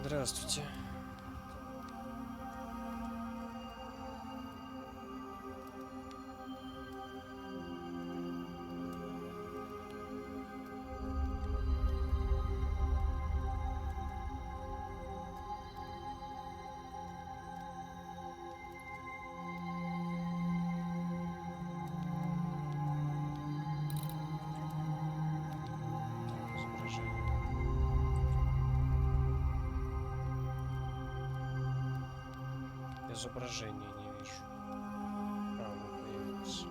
Здравствуйте. Изображение не вижу. А, вот появилось.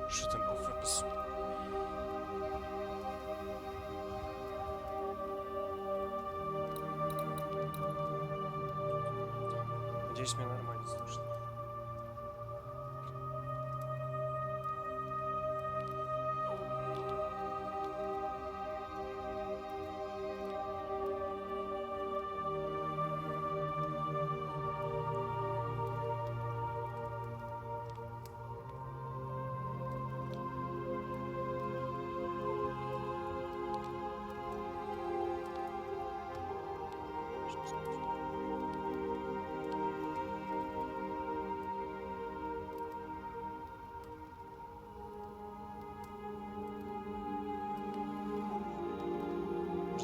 Что там по фокусу? Надеюсь, меня нормально слышно.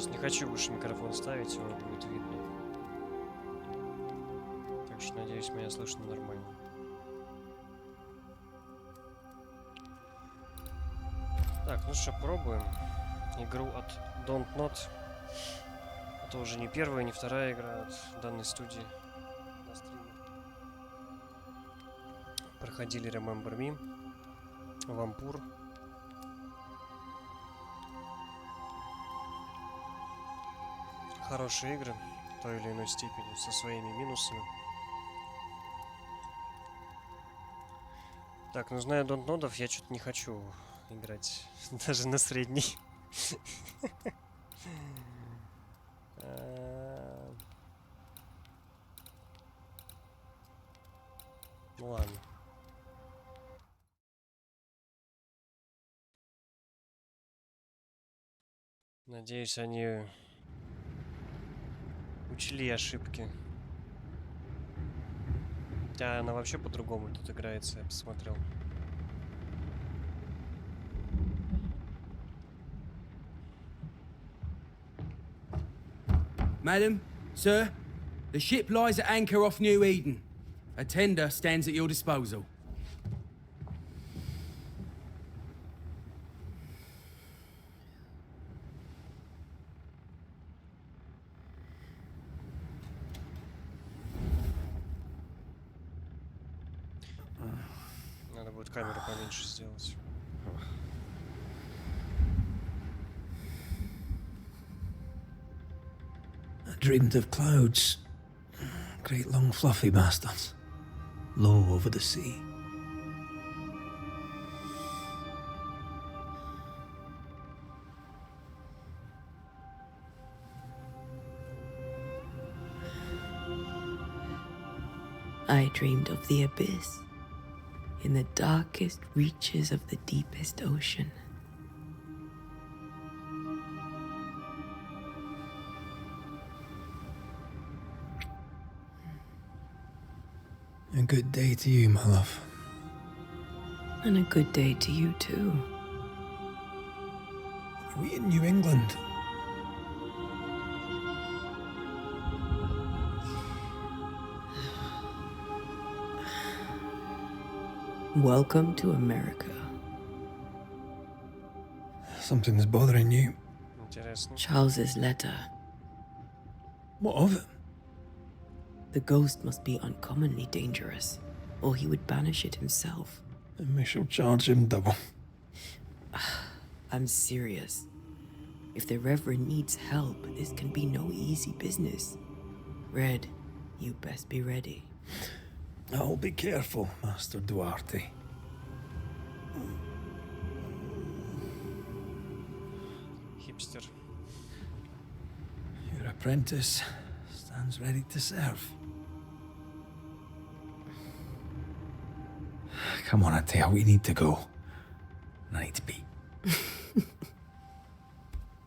Не хочу больше микрофон ставить, его будет видно. Так что надеюсь, меня слышно нормально. Так, ну что, пробуем игру от Don't Not. Это уже не первая, не вторая игра от данной студии на стриме. Проходили Remember Me, Вампур. Хорошие игры в той или иной степени, со своими минусами. Так, ну зная Don't Nod'ов, я что-то не хочу играть даже на средний. Ну ладно. Надеюсь, они учли ошибки. Да, она вообще по-другому тут играется, я посмотрел. Madam, sir, the ship lies at anchor off New Eden. A tender stands at your disposal. Надо будет камеру поменьше сделать. I dreamed of clouds. Great long fluffy bastards. Low over the sea. I dreamed of the abyss, in the darkest reaches of the deepest ocean. A good day to you, my love. And a good day to you too. Are we in New England? Welcome to America. Something's bothering you. Интересно. Charles's letter. What of it? The ghost must be uncommonly dangerous, or he would banish it himself. And we shall charge him double. I'm serious. If the Reverend needs help, this can be no easy business. Red, you best be ready. I'll be careful, Master Duarte. хипстер. Your apprentice stands ready to serve. Come on, Atea, we need to go. I need to be.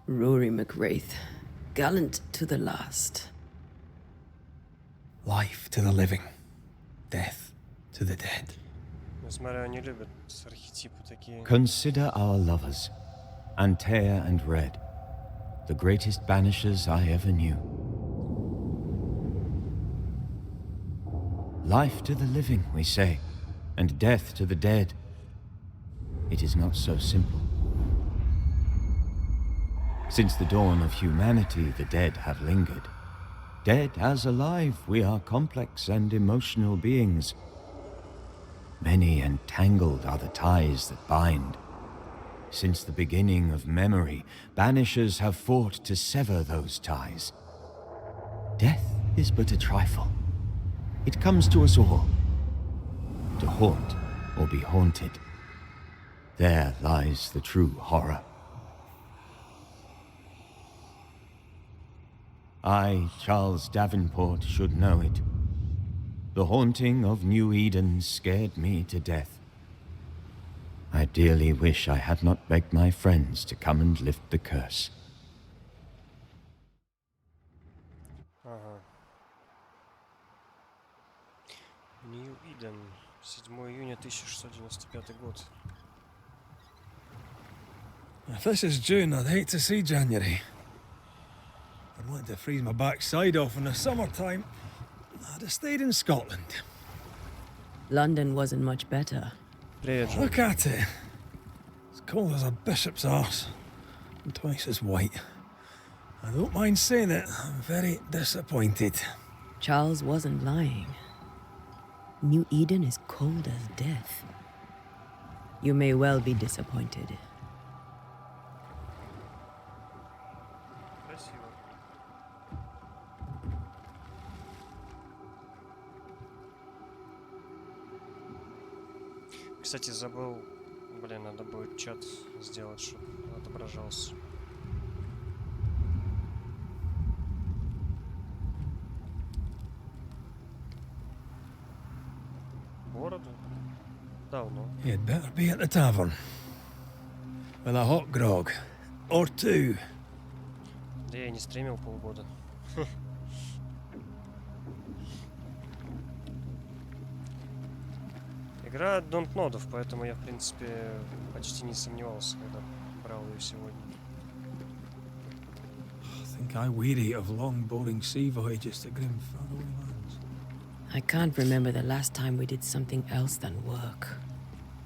Rory McWraith, gallant to the last. Life to the living, death to the dead. Я смотрю, они любят архетипы такие. Consider our lovers, Antea and Red, the greatest banishers I ever knew. Life to the living, we say, and death to the dead. It is not so simple. Since the dawn of humanity, the dead have lingered. Dead as alive, we are complex and emotional beings. Many and tangled are the ties that bind. Since the beginning of memory, banishers have fought to sever those ties. Death is but a trifle. It comes to us all. To haunt or be haunted. There lies the true horror. I, Charles Davenport, should know it. The haunting of New Eden scared me to death. I dearly wish I had not begged my friends to come and lift the curse. Ага. New Eden. 7 июня 1695 год. If this is June, I'd hate to see January. I'd want to freeze my backside off in the summertime. I'd have stayed in Scotland. London wasn't much better. Привет, Джон. Look at it. As cold as a bishop's arse. And twice as white. I don't mind saying it, I'm very disappointed. Charles wasn't lying. New Eden is cold as death. You may well be disappointed. Красиво. Кстати, забыл. Блин, надо будет чат сделать, чтобы отображался. Бороду? Давно. You'd better be at the tavern. With a hot grog. Or two. Да я не стримил полгода. Игра Don't Nod'ов, поэтому я, в принципе, почти не сомневался, когда брал ее сегодня. I think I weary of long, boring sea voyages to grim, faraway lands. I can't remember the last time we did something else than work.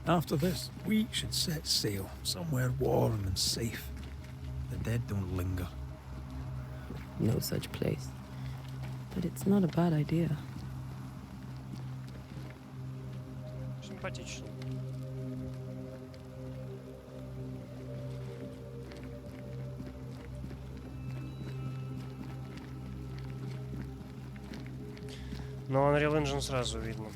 After this, we should set sail somewhere warm and safe. The dead don't linger. No such place. But it's not a bad idea. Симпатично. Но Unreal Engine сразу видно.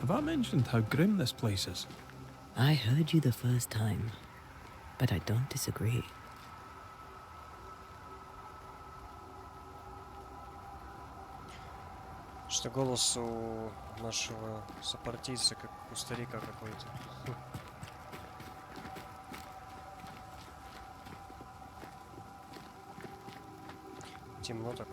Have I mentioned how grim this place is? I heard you the first time, but I don't disagree. Что голос у нашего сопартийца, как у старика какой-то. Темно так.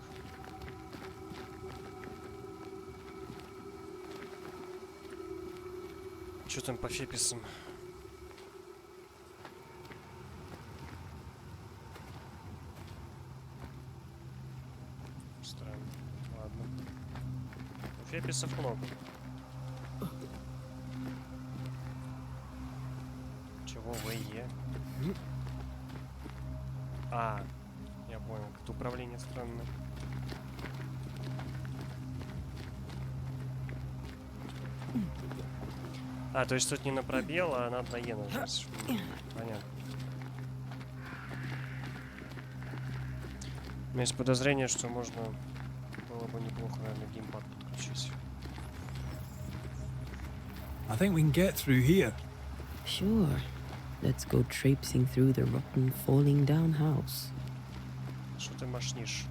Что там по феписам? Странно. Ладно. Феписов много. Чего ВЕ? А, я понял. Это управление странное. А, то есть тут не на пробел, а надо на Е нажать. Понятно. У меня есть подозрение, что можно было бы неплохо, наверное, геймпад подключить. I think we can get through here. Sure. Let's go traipsing through the rotten, falling down house. Что ты мошнишь?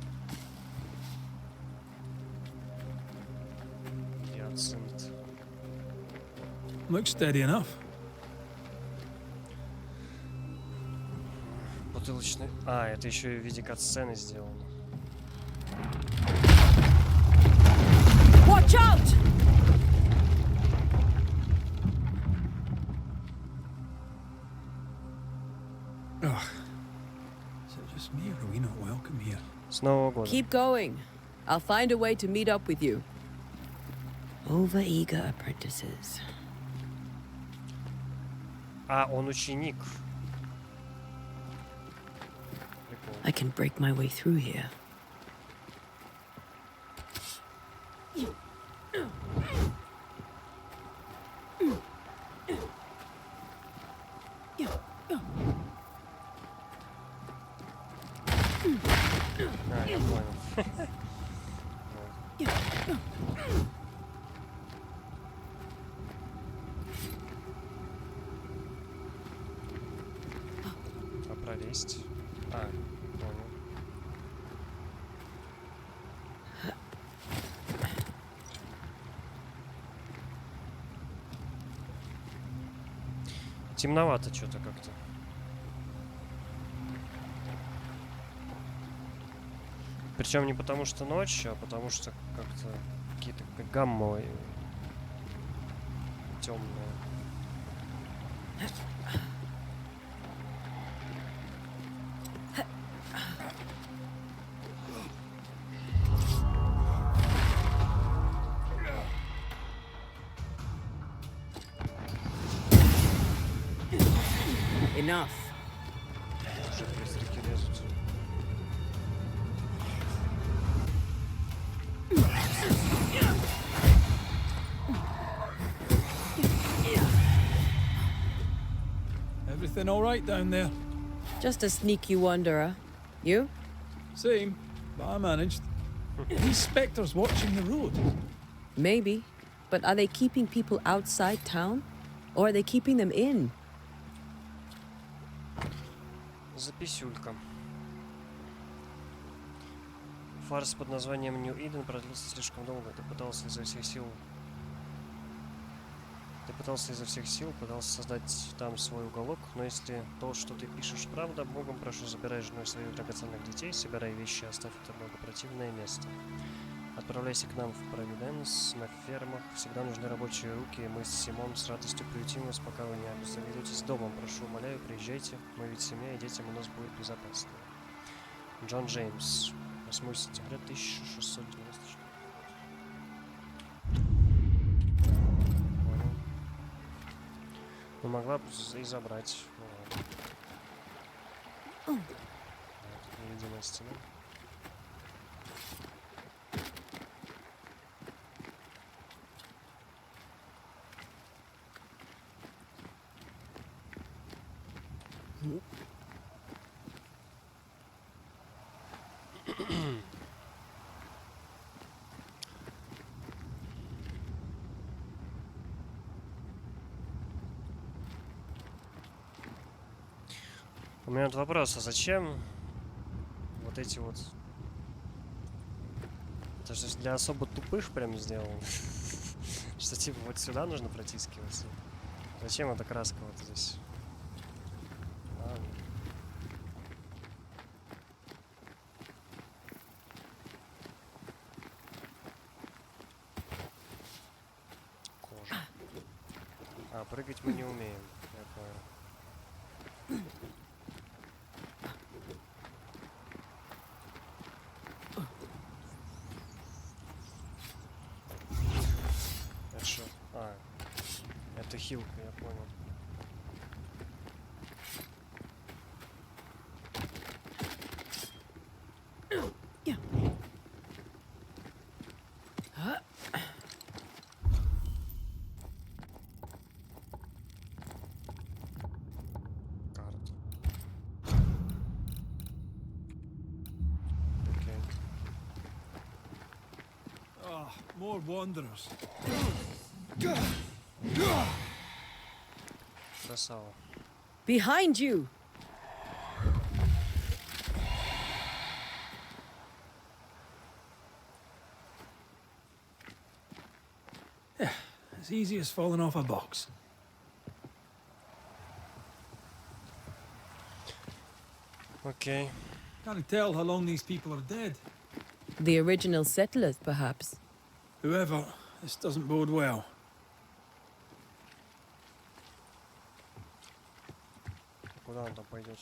Гиацинт. Looks steady enough. Бутылочный... А, это еще и в виде кат-сцены сделано. Watch out! Ugh. Is it just me, or are we not welcome here? С Нового года. Keep going. I'll find a way to meet up with you. Overeager apprentices. А, он ученик. Прикол. I can break my way through here. А, я понял. А пролезть? А, понял. Темновато что-то как-то. Причем не потому что ночь, а потому что как-то какие-то гаммы темные. Enough. Уже призраки лезут. Everything all right down there? Just a sneaky wanderer. You? Same, but I managed. These spectres watching the road. Maybe. But are they keeping people outside town? Or are they keeping them in? Записюлька. Фарс под названием New Eden продлился слишком долго. Ты пытался изо всех сил, пытался создать там свой уголок, но если то, что ты пишешь, правда, Богом прошу, забирай жену и своих драгоценных детей, собирай вещи, оставь это благопротивное место. Отправляйся к нам в Провиденс, на фермах всегда нужны рабочие руки, и мы с Симон с радостью приютим вас, пока вы не обзаведетесь домом. Прошу, умоляю, приезжайте, мы ведь семья, и детям у нас будет безопасно. Джон Джеймс, 8 сентября 1694 год. Понял. Ну, могла бы и забрать. Ну, ладно. Вот, невидимая стена. У меня вот вопрос, а зачем вот эти вот... Это же для особо тупых прям сделано. Что типа вот сюда нужно протискиваться. Зачем эта краска вот здесь? Ладно. Кожа. А, прыгать мы не умеем. Я понял. Это что? А, это хилка, я понял. for wanderers. Красава. Behind you! As easy as falling off a box. Окей. Can't tell how long these people are dead. The original settlers, perhaps. Whoever, this doesn't bode well. Куда он там пойдет?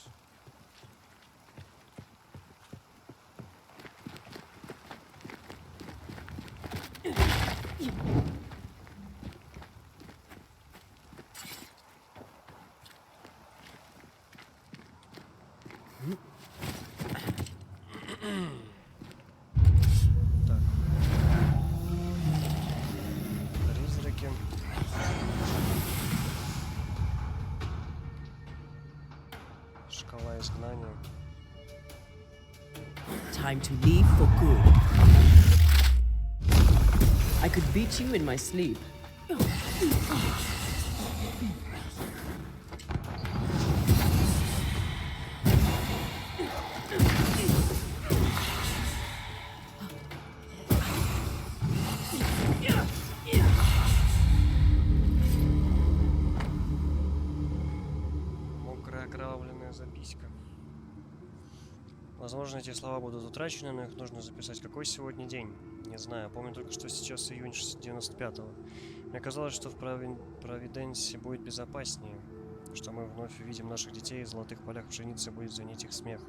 Так. Призраки. Шкала изгнания. Time to leave for good. I could beat you in my sleep. Мокрая окровавленная записка. Возможно, эти слова будут утрачены, но их нужно записать. Какой сегодня день? Не знаю. Помню только, что сейчас июнь 95-го. Мне казалось, что в Провиденсе будет безопаснее. Что мы вновь увидим наших детей в золотых полях пшеницы, будет звенеть их смех.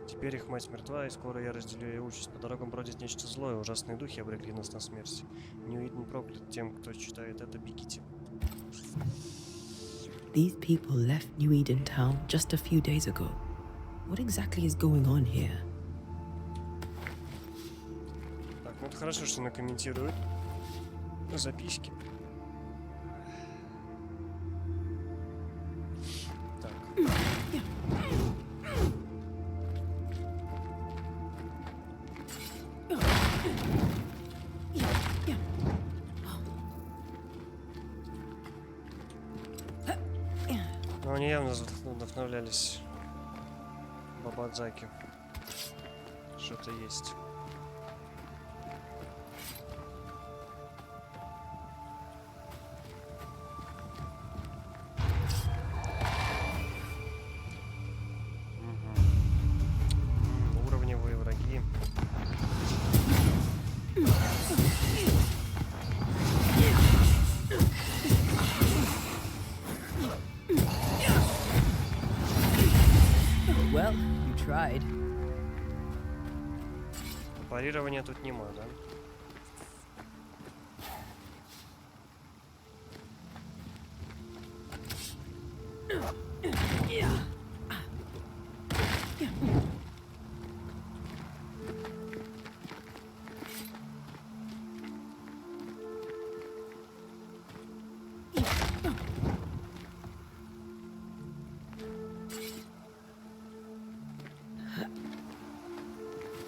Теперь их мать мертва, и скоро я разделю ее участь. По дорогам бродит нечто злое, ужасные духи обрекли нас на смерть. Нью-Иден проклят. Тем, кто читает это, бегите. These people left New Eden Town just a few days ago. What exactly is going on here? Так, ну это хорошо, что она комментирует записки. Так. Ну, они явно вдохновлялись Бабадзаки. Что-то есть. Уровневые враги. Well, you tried. Парирования тут нема, да?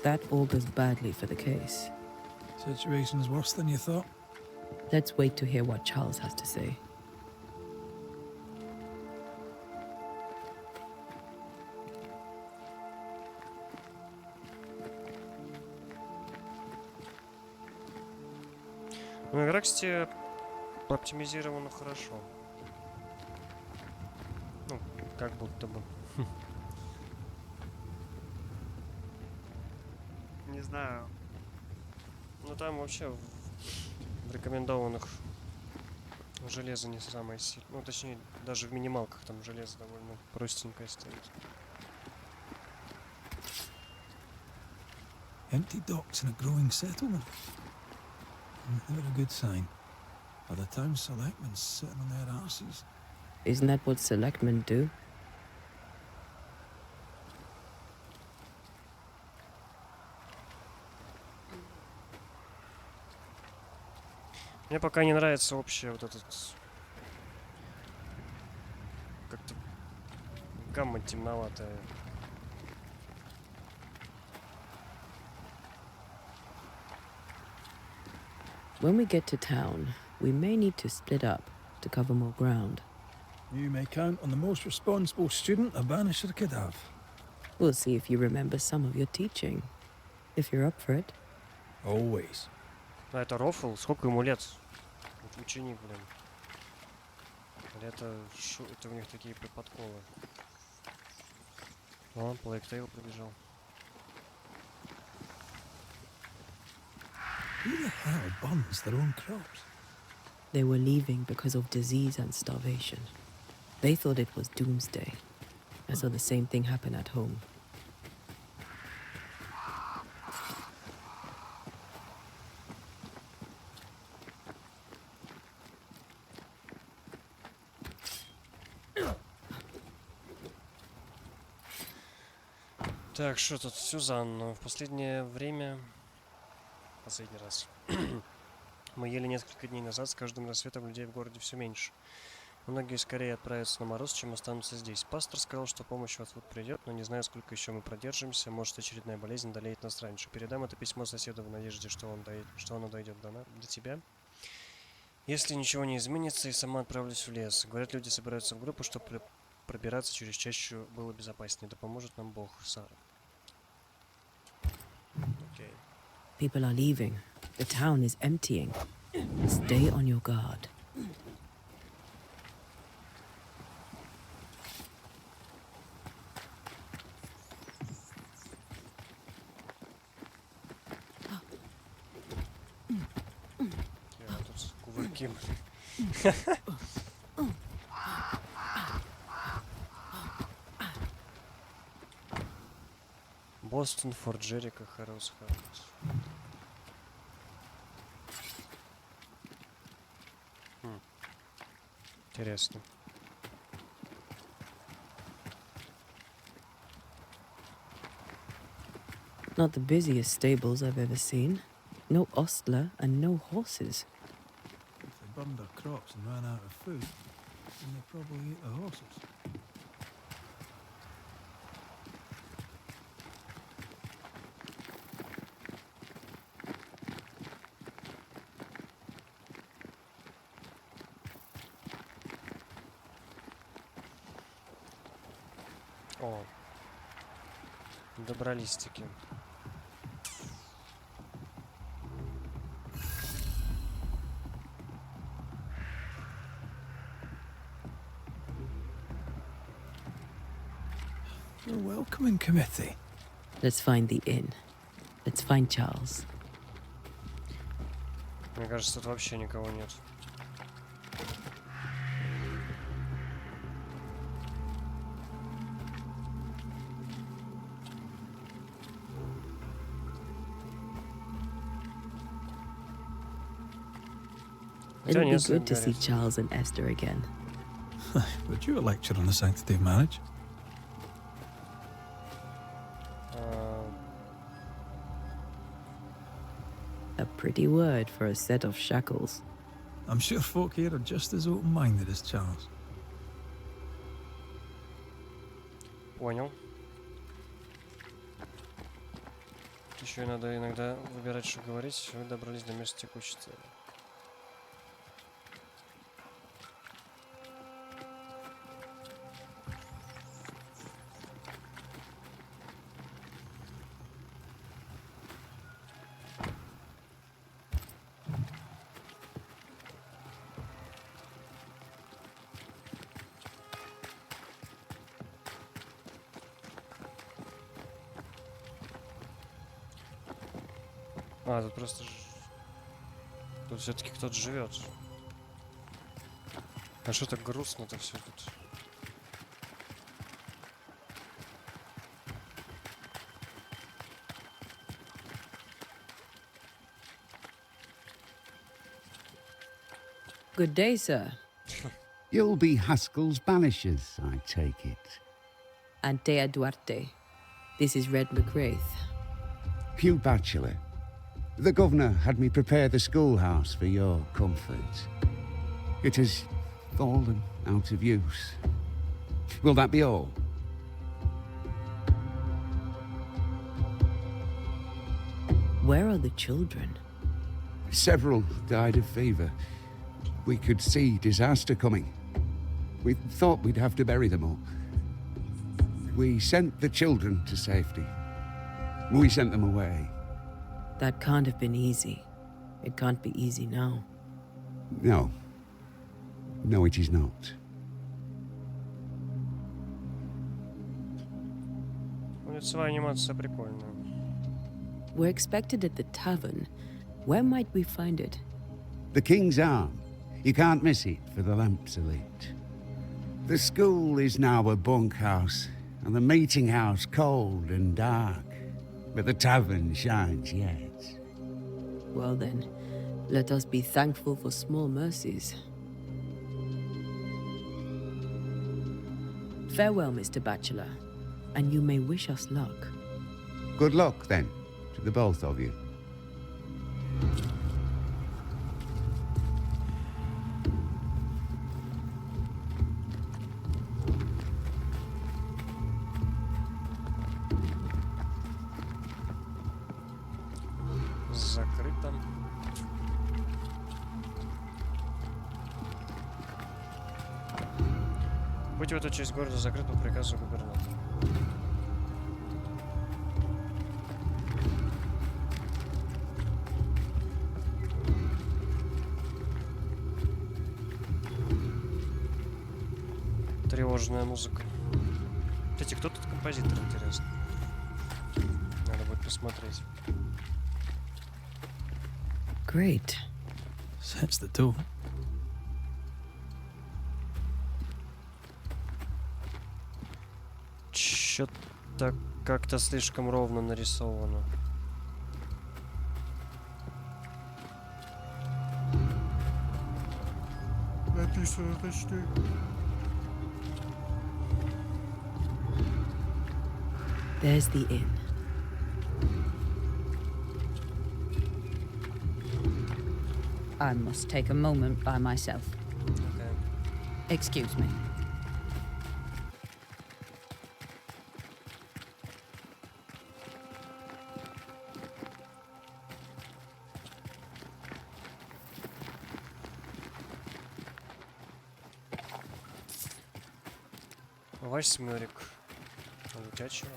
That augurs badly for the case. Situation's worse than you thought. Let's wait to hear what Charles has to say. Ну, игра, кстати, оптимизирована хорошо. Ну, как будто бы. Не знаю. Ну, там вообще в рекомендованных железо не самое сильное. Ну, точнее, даже в минималках там железо довольно простенькое стоит. Empty docks in a growing settlement. Never a good sign. Are the town selectmen sitting on their arses? Isn't that what selectmen do? Мне пока не нравится общая вот этот... Как-то гамма темноватая. When we get to town, we may need to split up to cover more ground. You may count on the most responsible student a banisher could have. We'll see if you remember some of your teaching. If you're up for it. Always. А это Рофл? Сколько ему лет? Ученик, блин. Или это у них такие подколы? О, Плейктейл пробежал. Who the hell burns their own crops? They were leaving because of disease and starvation. They thought it was doomsday. I saw the same thing happen at home. Так, что тут? Сюзанна. В последнее время... Последний раз. Мы ели несколько дней назад, с каждым рассветом людей в городе все меньше. Многие скорее отправятся на мороз, чем останутся здесь. Пастор сказал, что помощь вот-вот придет, но не знаю, сколько еще мы продержимся. Может, очередная болезнь одолеет нас раньше. Передам это письмо соседу в надежде, что оно дойдет до тебя. Если ничего не изменится, и сама отправлюсь в лес. Говорят, люди собираются в группу, чтобы пробираться через чащу было безопаснее. Да поможет нам Бог, Сара. Окей. People are leaving. The town is emptying. Stay on your guard. Я тут кувырки. Бостон, Форт Джерика, Хэрроуз Хаус. Интересно. Not the busiest stables I've ever seen. No ostler and no horses. If they burned their crops and ran out of food, then they probably ate the horses. О, добрались-таки. A welcoming committee. Let's find the inn. Let's find Charles. Мне кажется, тут вообще никого нет. It'll be Yes, good to see Gareth. Charles and Esther again. Would you a lecture on the sanctity of marriage? A pretty word for a set of shackles. I'm sure folk here are just as open-minded as Charles. Понял. Еще и надо иногда выбирать, что говорить. Вы добрались до места текущей цели. А, тут просто... Тут все-таки кто-то живет. А что так грустно-то все тут? Good day, sir. You'll be Haskell's banishers, I take it. Antea Duarte. This is Red McWraith. Hugh Batchelor. The governor had me prepare the schoolhouse for your comfort. It has fallen out of use. Will that be all? Where are the children? Several died of fever. We could see disaster coming. We thought we'd have to bury them all. We sent the children to safety. We sent them away. That can't have been easy. It can't be easy now. No. No, it is not. Лицевая анимация прикольная. We're expected at the tavern. Where might we find it? The King's Arm. You can't miss it, for the lamps are lit. The school is now a bunkhouse, and the meeting house cold and dark. But the tavern shines yet. Well then, let us be thankful for small mercies. Farewell, Mr. Bachelor, and you may wish us luck. Good luck, then, to the both of you. Закрыто. Путь в эту часть города закрыт по приказу губернатора. Тревожная музыка. Кстати, кто тут композитор, интересно? Надо будет посмотреть. Great. That's the tone. Чё-то как-то слишком ровно нарисовано. Написано точнее. There's the inn. I must take a moment by myself. Okay. Excuse me. Восьмерик. Летячего.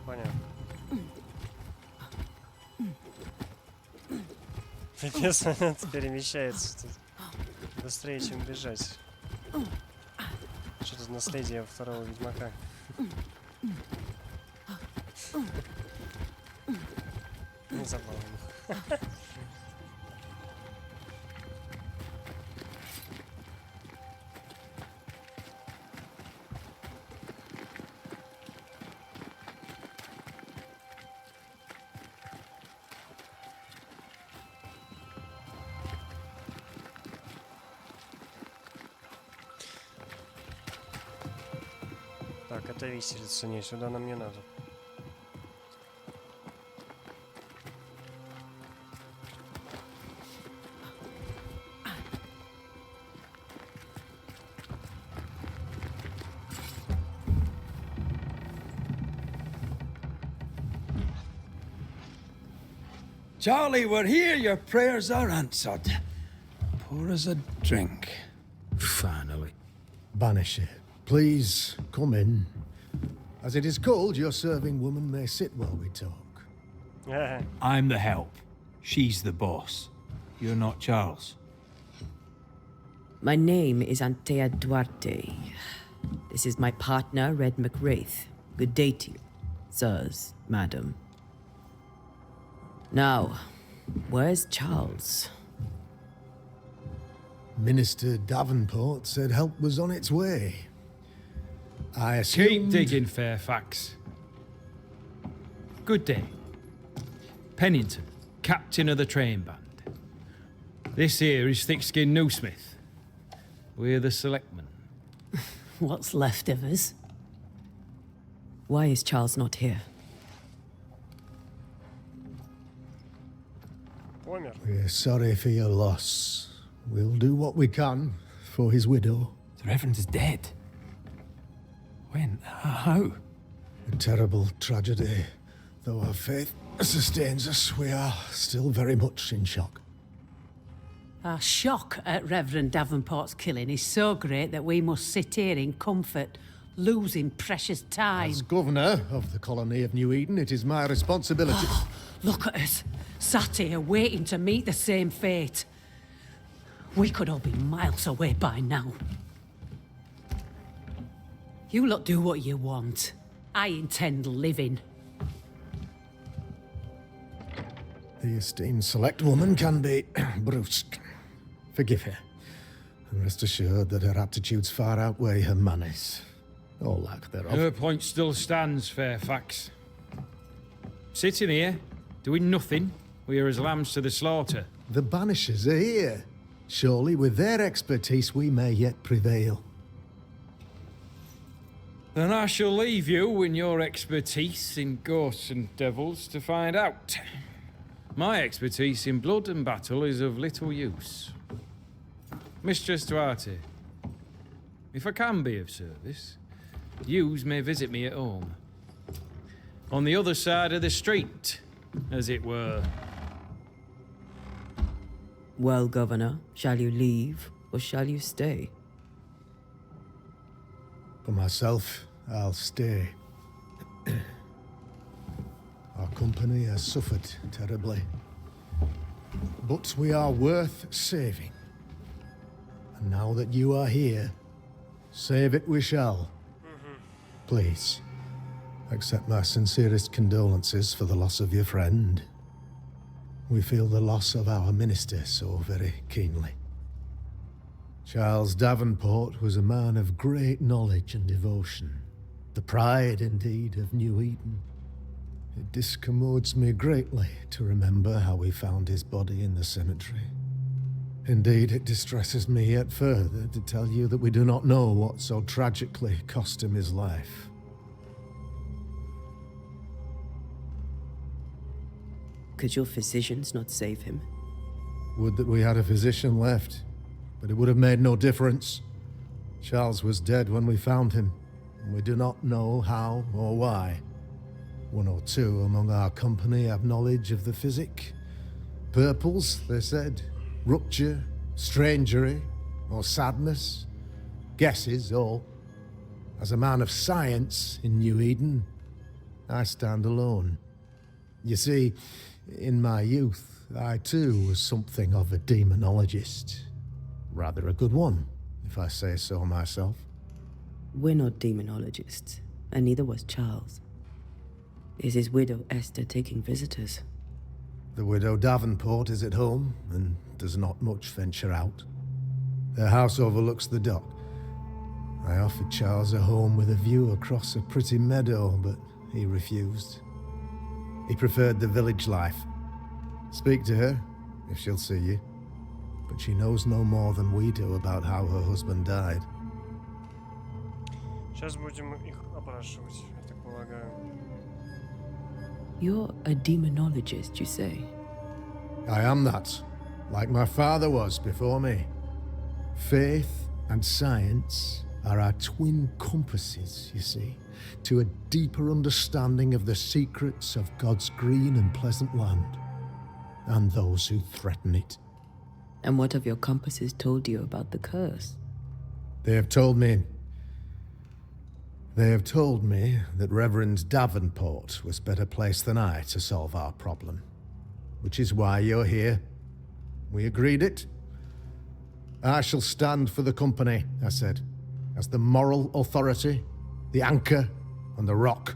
Понятно. Интересно, она перемещается тут быстрее, чем бежать. Что-то наследие второго Ведьмака. Не забавно. Так, это виселица, не, сюда нам не надо. Charlie, we're here. Your prayers are answered. Pour us a drink. Finally. Banish it. Please, come in. As it is cold, your serving woman may sit while we talk. I'm the help. She's the boss. You're not Charles. My name is Antea Duarte. This is my partner, Red McWraith. Good day to you, sirs, madam. Now, where's Charles? Minister Davenport said help was on its way. I assumed... Keep digging, Fairfax. Good day. Pennington, captain of the train band. This here is Thick-Skinned Newsmith. We're the selectmen. What's left of us? Why is Charles not here? Помер. We're sorry for your loss. We'll do what we can for his widow. The Reverend is dead. When? How? A terrible tragedy. Though our faith sustains us, we are still very much in shock. Our shock at Reverend Davenport's killing is so great that we must sit here in comfort, losing precious time. As governor of the colony of New Eden, it is my responsibility. Look at us, sat here waiting to meet the same fate. We could all be miles away by now. You lot do what you want. I intend living. The esteemed select woman can be brusque. Forgive her, and rest assured that her aptitudes far outweigh her manners, or lack thereof. Her point still stands, Fairfax. Sitting here, doing nothing, we are as lambs to the slaughter. The Banishers are here. Surely, with their expertise, we may yet prevail. Then I shall leave you and your expertise in ghosts and devils to find out. My expertise in blood and battle is of little use. Mistress Duarte, if I can be of service, yous may visit me at home. On the other side of the street, as it were. Well, Governor, shall you leave or shall you stay? For myself, I'll stay. Our company has suffered terribly. But we are worth saving. And now that you are here, save it we shall. Please, accept my sincerest condolences for the loss of your friend. We feel the loss of our minister so very keenly. Charles Davenport was a man of great knowledge and devotion. The pride, indeed, of New Eden. It discommodes me greatly to remember how we found his body in the cemetery. Indeed, it distresses me yet further to tell you that we do not know what so tragically cost him his life. Could your physicians not save him? Would that we had a physician left, but it would have made no difference. Charles was dead when we found him, and we do not know how or why. One or two among our company have knowledge of the physic. Purples, they said. Rupture, strangery, or sadness. Guesses, all. As a man of science in New Eden, I stand alone. You see, in my youth, I too was something of a demonologist. Rather a good one, if I say so myself. We're not demonologists, and neither was Charles. Is his widow Esther taking visitors? The widow Davenport is at home, and does not much venture out. Their house overlooks the dock. I offered Charles a home with a view across a pretty meadow, but he refused. He preferred the village life. Speak to her, if she'll see you. But she knows no more than we do about how her husband died. Сейчас будем их опрашивать, я так полагаю. You're a demonologist, you say? I am that, like my father was before me. Faith and science are our twin compasses, you see, to a deeper understanding of the secrets of God's green and pleasant land, and those who threaten it. And what have your compasses told you about the curse? They have told me that Reverend Davenport was better placed than I to solve our problem. Which is why you're here. We agreed it. I shall stand for the company, I said, as the moral authority, the anchor, and the rock,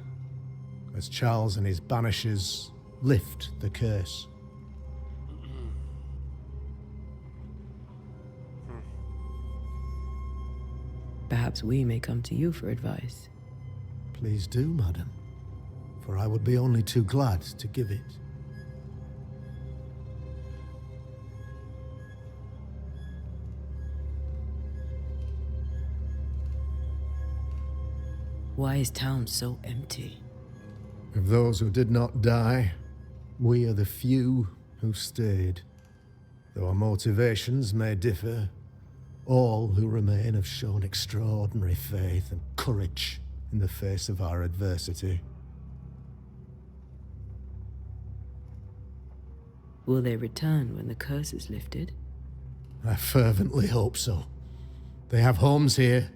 as Charles and his banishers lift the curse. Perhaps we may come to you for advice. Please do, madam, for I would be only too glad to give it. Why is town so empty? Of those who did not die, we are the few who stayed. Though our motivations may differ, all who remain have shown extraordinary faith and courage in the face of our adversity. Will they return when the curse is lifted? I fervently hope so. They have homes here,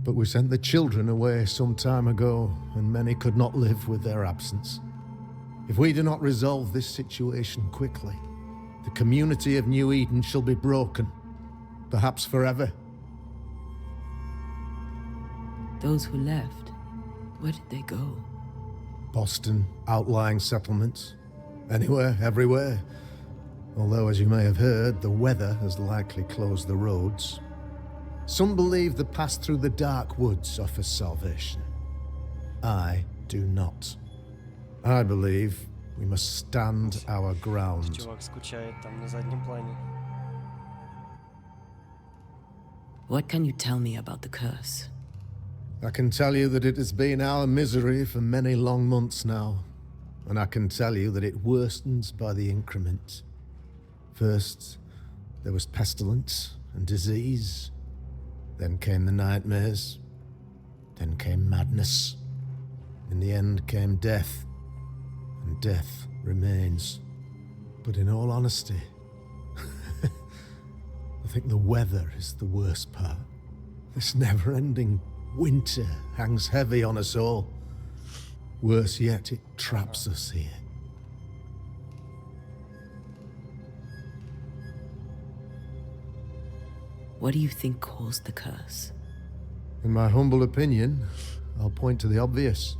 but we sent the children away some time ago, and many could not live with their absence. If we do not resolve this situation quickly, the community of New Eden shall be broken, perhaps forever. Those who left, where did they go? Boston, outlying settlements, anywhere, everywhere. Although, as you may have heard, the weather has likely closed the roads. Some believe the path through the dark woods offers salvation. I do not. I believe we must stand our ground. Чувак скучает там на заднем плане. What can you tell me about the curse? I can tell you that it has been our misery for many long months now, and I can tell you that it worstens by the increment. First, there was pestilence and disease. Then came the nightmares. Then came madness. In the end came death. And death remains. But in all honesty, I think the weather is the worst part. This never-ending winter hangs heavy on us all. Worse yet, it traps us here. What do you think caused the curse? In my humble opinion, I'll point to the obvious.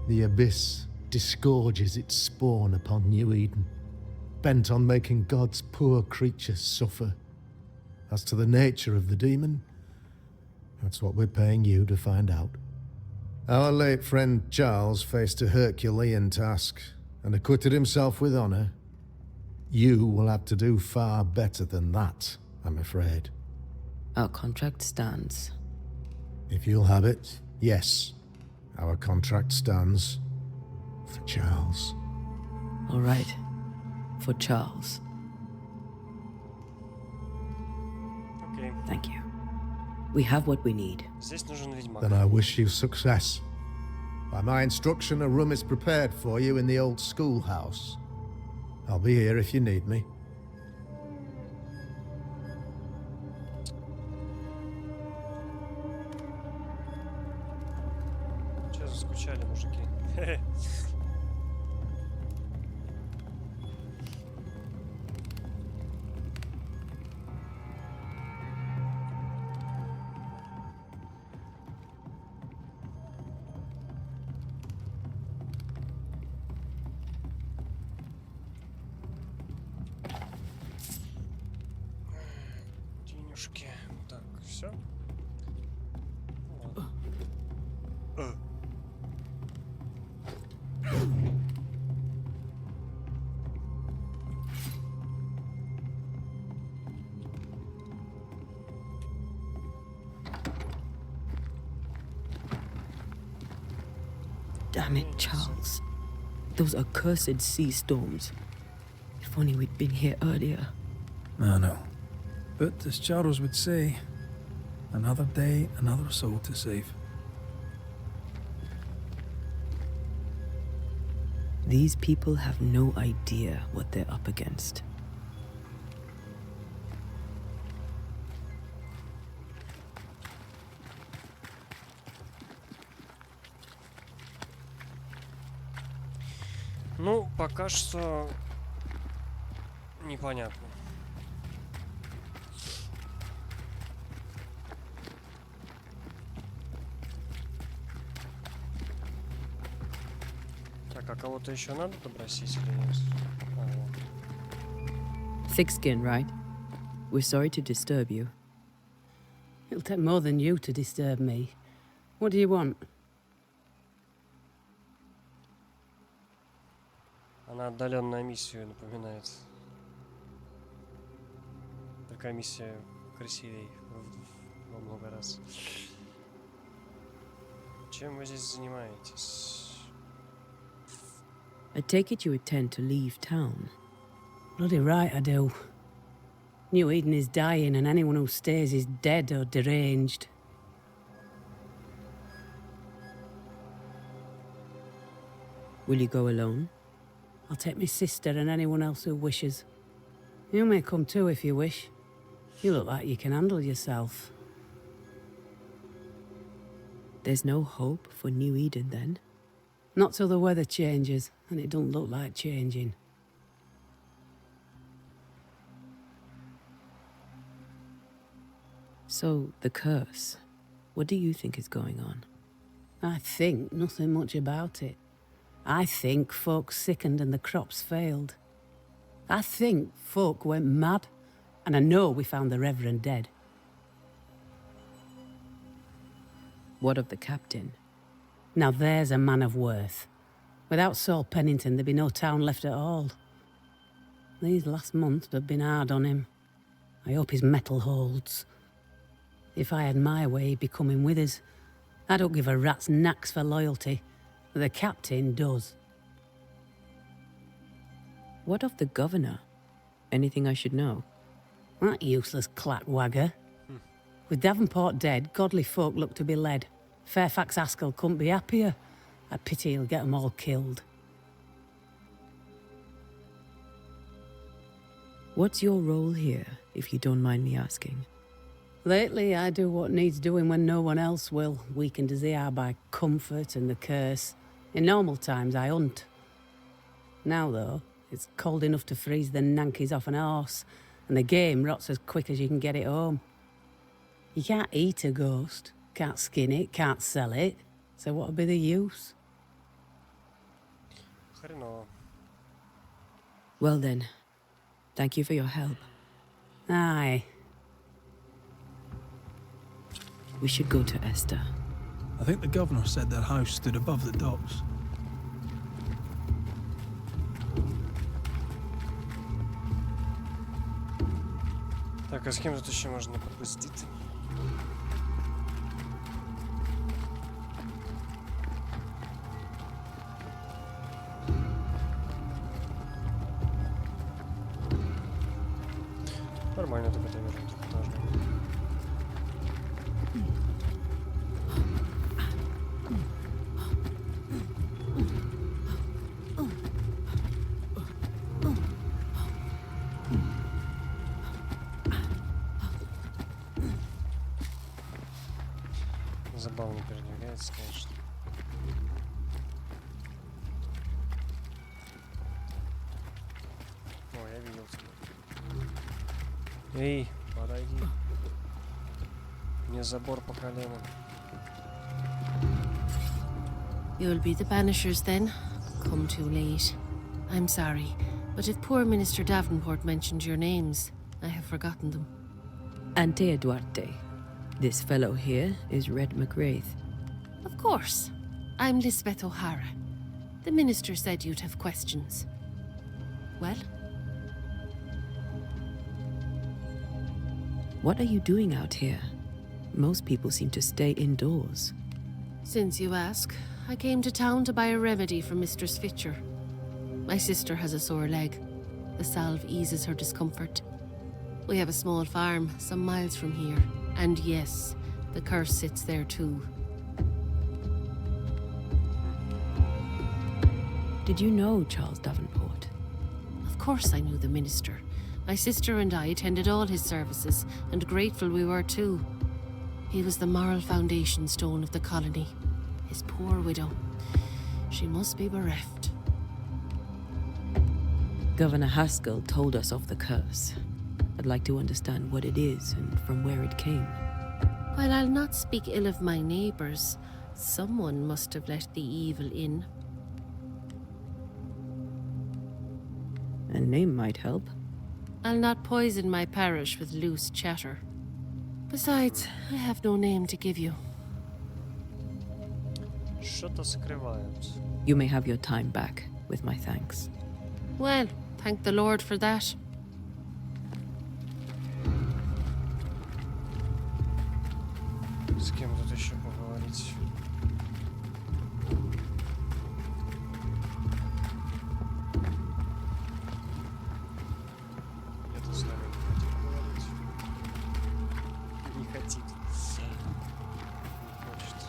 The abyss disgorges its spawn upon New Eden, bent on making God's poor creatures suffer. As to the nature of the demon, that's what we're paying you to find out. Our late friend Charles faced a Herculean task and acquitted himself with honor. You will have to do far better than that, I'm afraid. Our contract stands. If you'll have it, yes, our contract stands. For Charles. All right. For Charles. Окей. Thank you. We have what we need. Здесь нужен ведьмак. Then I wish you success. By my instruction, a room is prepared for you in the old schoolhouse. I'll be here if you need me. Че заскучали, мужики? Денежки. Так, все. Damn it, Charles. Those accursed sea storms. If only we'd been here earlier. I know. But as Charles would say, another day, another soul to save. These people have no idea what they're up against. Ну, пока что непонятно. Так, а кого-то еще надо допросить или нет? А, вот. Thick skin, right? We're sorry to disturb you. It'll take more than you to disturb me. What do you want? Она отдаленная миссию напоминает. Такая миссия красивее во много раз. Чем вы здесь занимаетесь? I take it you intend to leave town. Bloody right I do. New Eden is dying, and anyone who stays is dead or deranged. Will you go alone? I'll take my sister and anyone else who wishes. You may come too if you wish. You look like you can handle yourself. There's no hope for New Eden then? Not till the weather changes, and it don't look like changing. So, the curse. What do you think is going on? I think nothing much about it. I think folk sickened and the crops failed. I think folk went mad, and I know we found the Reverend dead. What of the captain? Now there's a man of worth. Without Saul Pennington, there'd be no town left at all. These last months have been hard on him. I hope his mettle holds. If I had my way, he'd be coming with us. I don't give a rat's knacks for loyalty. The captain does. What of the governor? Anything I should know? That useless clackwagger. With Davenport dead, godly folk look to be led. Fairfax Askell couldn't be happier. I pity he'll get 'em all killed. What's your role here, if you don't mind me asking? Lately, I do what needs doing when no one else will, weakened as they are by comfort and the curse. In normal times, I hunt. Now, though, it's cold enough to freeze the nankies off an horse, and the game rots as quick as you can get it home. You can't eat a ghost, can't skin it, can't sell it, so what'll be the use? Хреново. Well then, thank you for your help. Aye. We should go to Esther. I think the governor said their house stood above the docks. Так, а с кем тут еще можно попустить? Нормально так это вижу, должно быть. Забавно передвигается, конечно. О, я видел тебя. Эй, подойди. Мне забор по колено. You'll be the banishers then? Come too late. I'm sorry, but if poor Minister Davenport mentioned your names, I have forgotten them. Antea Duarte. This fellow here is Red McWraith. Of course. I'm Lisbeth O'Hara. The minister said you'd have questions. Well? What are you doing out here? Most people seem to stay indoors. Since you ask, I came to town to buy a remedy for Mistress Fitcher. My sister has a sore leg. The salve eases her discomfort. We have a small farm some miles from here. And yes, the curse sits there too. Did you know Charles Davenport? Of course I knew the minister. My sister and I attended all his services, and grateful we were too. He was the moral foundation stone of the colony. His poor widow. She must be bereft. Governor Haskell told us of the curse. I'd like to understand what it is and from where it came. While I'll not speak ill of my neighbours, someone must have let the evil in. A name might help. I'll not poison my parish with loose chatter. Besides, I have no name to give you. Что-то скрывают. You may have your time back, with my thanks. Well, thank the Lord for that. С кем тут еще поговорить? Хочет.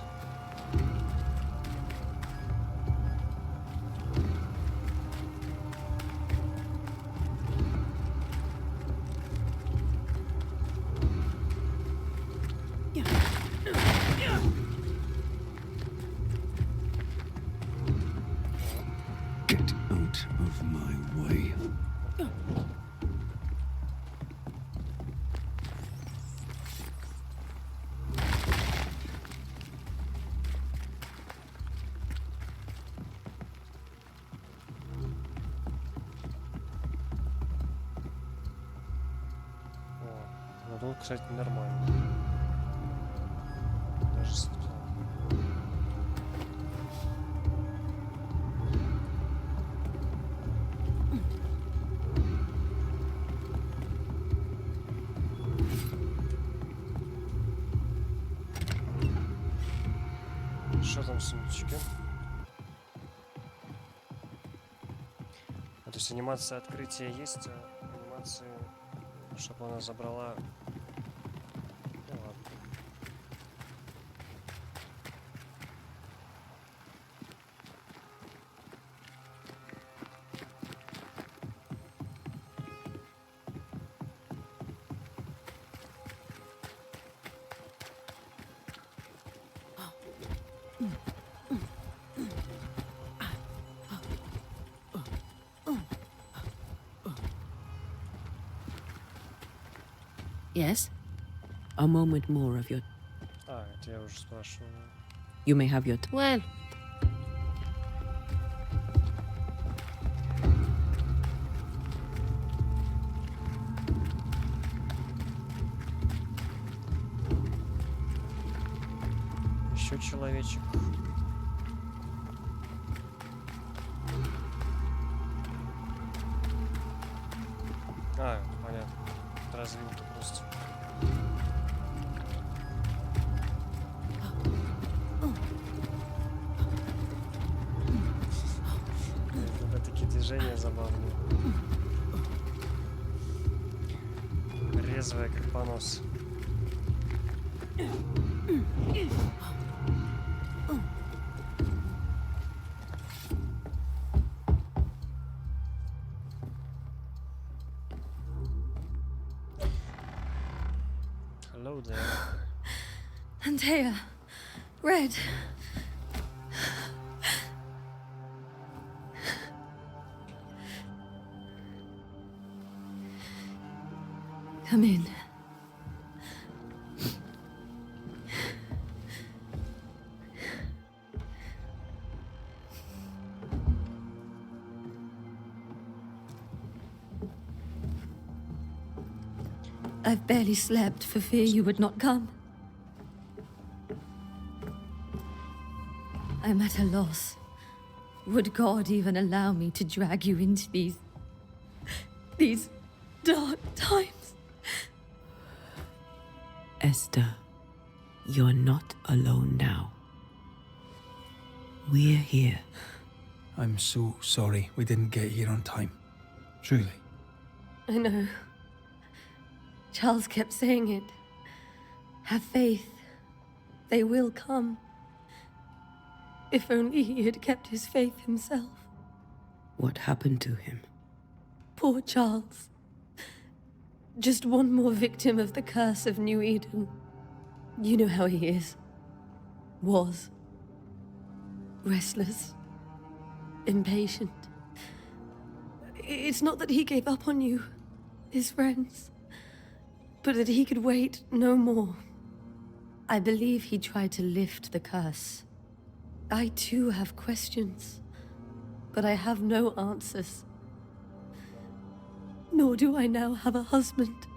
Get out of my way. О, ну тут, кстати, нормально. Даже светло. Что там в сундучке? А, то есть анимация открытия есть, а анимации, чтобы она забрала... Ну ладно. Yes? A moment more of your... А, это я уже спрашивал. You may have your... Well, Еще человечек. А, понятно. Развилка просто. Это такие движения забавные. Резвая, как понос. Hello there. Antea. Red. Come in. I've barely slept for fear you would not come. I'm at a loss. Would God even allow me to drag you into these dark times? Esther, you're not alone now. We're here. I'm so sorry we didn't get here on time. Truly. I know. Charles kept saying it. Have faith. They will come. If only he had kept his faith himself. What happened to him? Poor Charles. Just one more victim of the curse of New Eden. You know how he is. Was. Restless. Impatient. It's not that he gave up on you, his friends, but that he could wait no more. I believe he tried to lift the curse. I too have questions, but I have no answers. Nor do I now have a husband.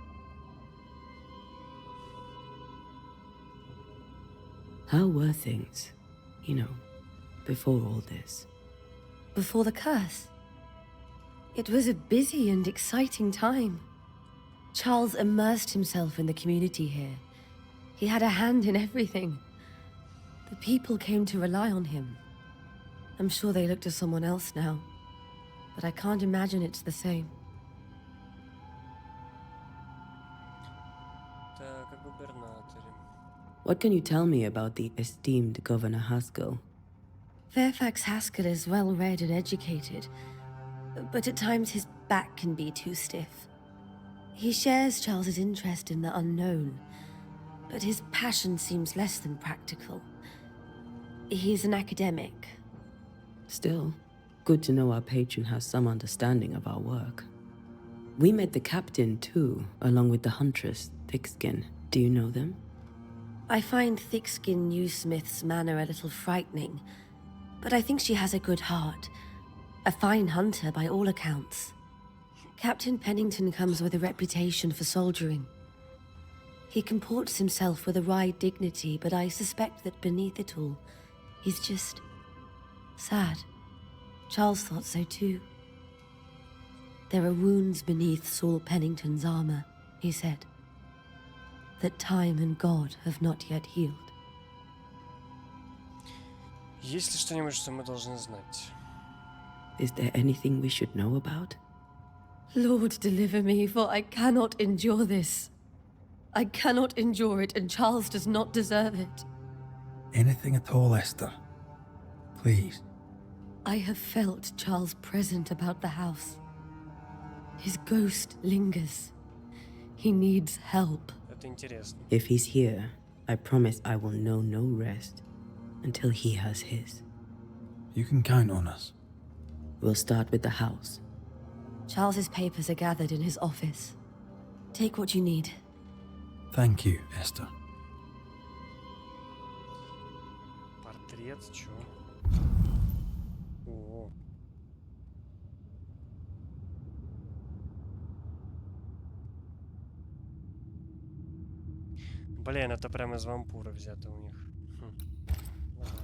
How were things, before all this? Before the curse, it was a busy and exciting time. Charles immersed himself in the community here. He had a hand in everything. The people came to rely on him. I'm sure they look to someone else now, but I can't imagine it's the same. Так, о губернаторе. What can you tell me about the esteemed Governor Haskell? Fairfax Haskell is well read and educated, but at times his back can be too stiff. He shares Charles's interest in the unknown, but his passion seems less than practical. He's an academic. Still, good to know our patron has some understanding of our work. We met the captain too, along with the huntress, Thickskin. Do you know them? I find Thickskin Newsmith's manner a little frightening, but I think she has a good heart. A fine hunter by all accounts. Captain Pennington comes with a reputation for soldiering. He comports himself with a wry dignity, but I suspect that beneath it all, he's just sad. Charles thought so too. There are wounds beneath Saul Pennington's armor, he said, that time and God have not yet healed. Есть ли что-нибудь, что мы должны знать? Is there anything we should know about? Lord, deliver me, for I cannot endure this. I cannot endure it, and Charles does not deserve it. Anything at all, Esther. Please. I have felt Charles present about the house. His ghost lingers. He needs help. Это интересно. If he's here, I promise I will know no rest until he has his. You can count on us. We'll start with the house. Charles's papers are gathered in his office. Take what you need. Thank you, Esther. Портрет, чё? О. Блин, это прямо из вампура взято у них. Хм. Ладно.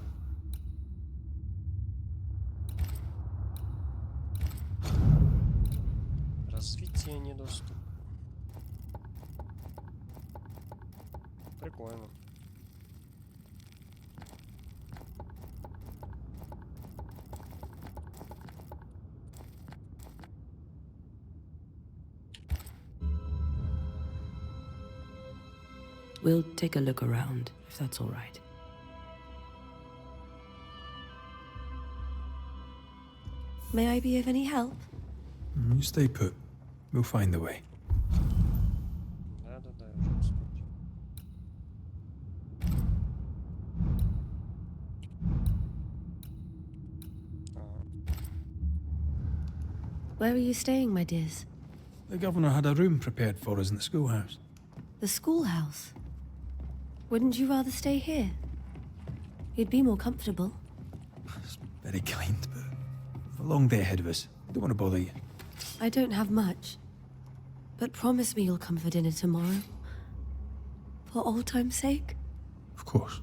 Развитие недоступно. Прикольно. We'll take a look around, if that's all right. May I be of any help? You stay put. We'll find the way. Да-да-да, я уже вспомнил. Where are you staying, my dears? The governor had a room prepared for us in the schoolhouse. The schoolhouse. Wouldn't you rather stay here? You'd be more comfortable. It's very kind, but a long day ahead of us. Don't want to bother you. I don't have much. But promise me you'll come for dinner tomorrow. For old time's sake. Of course.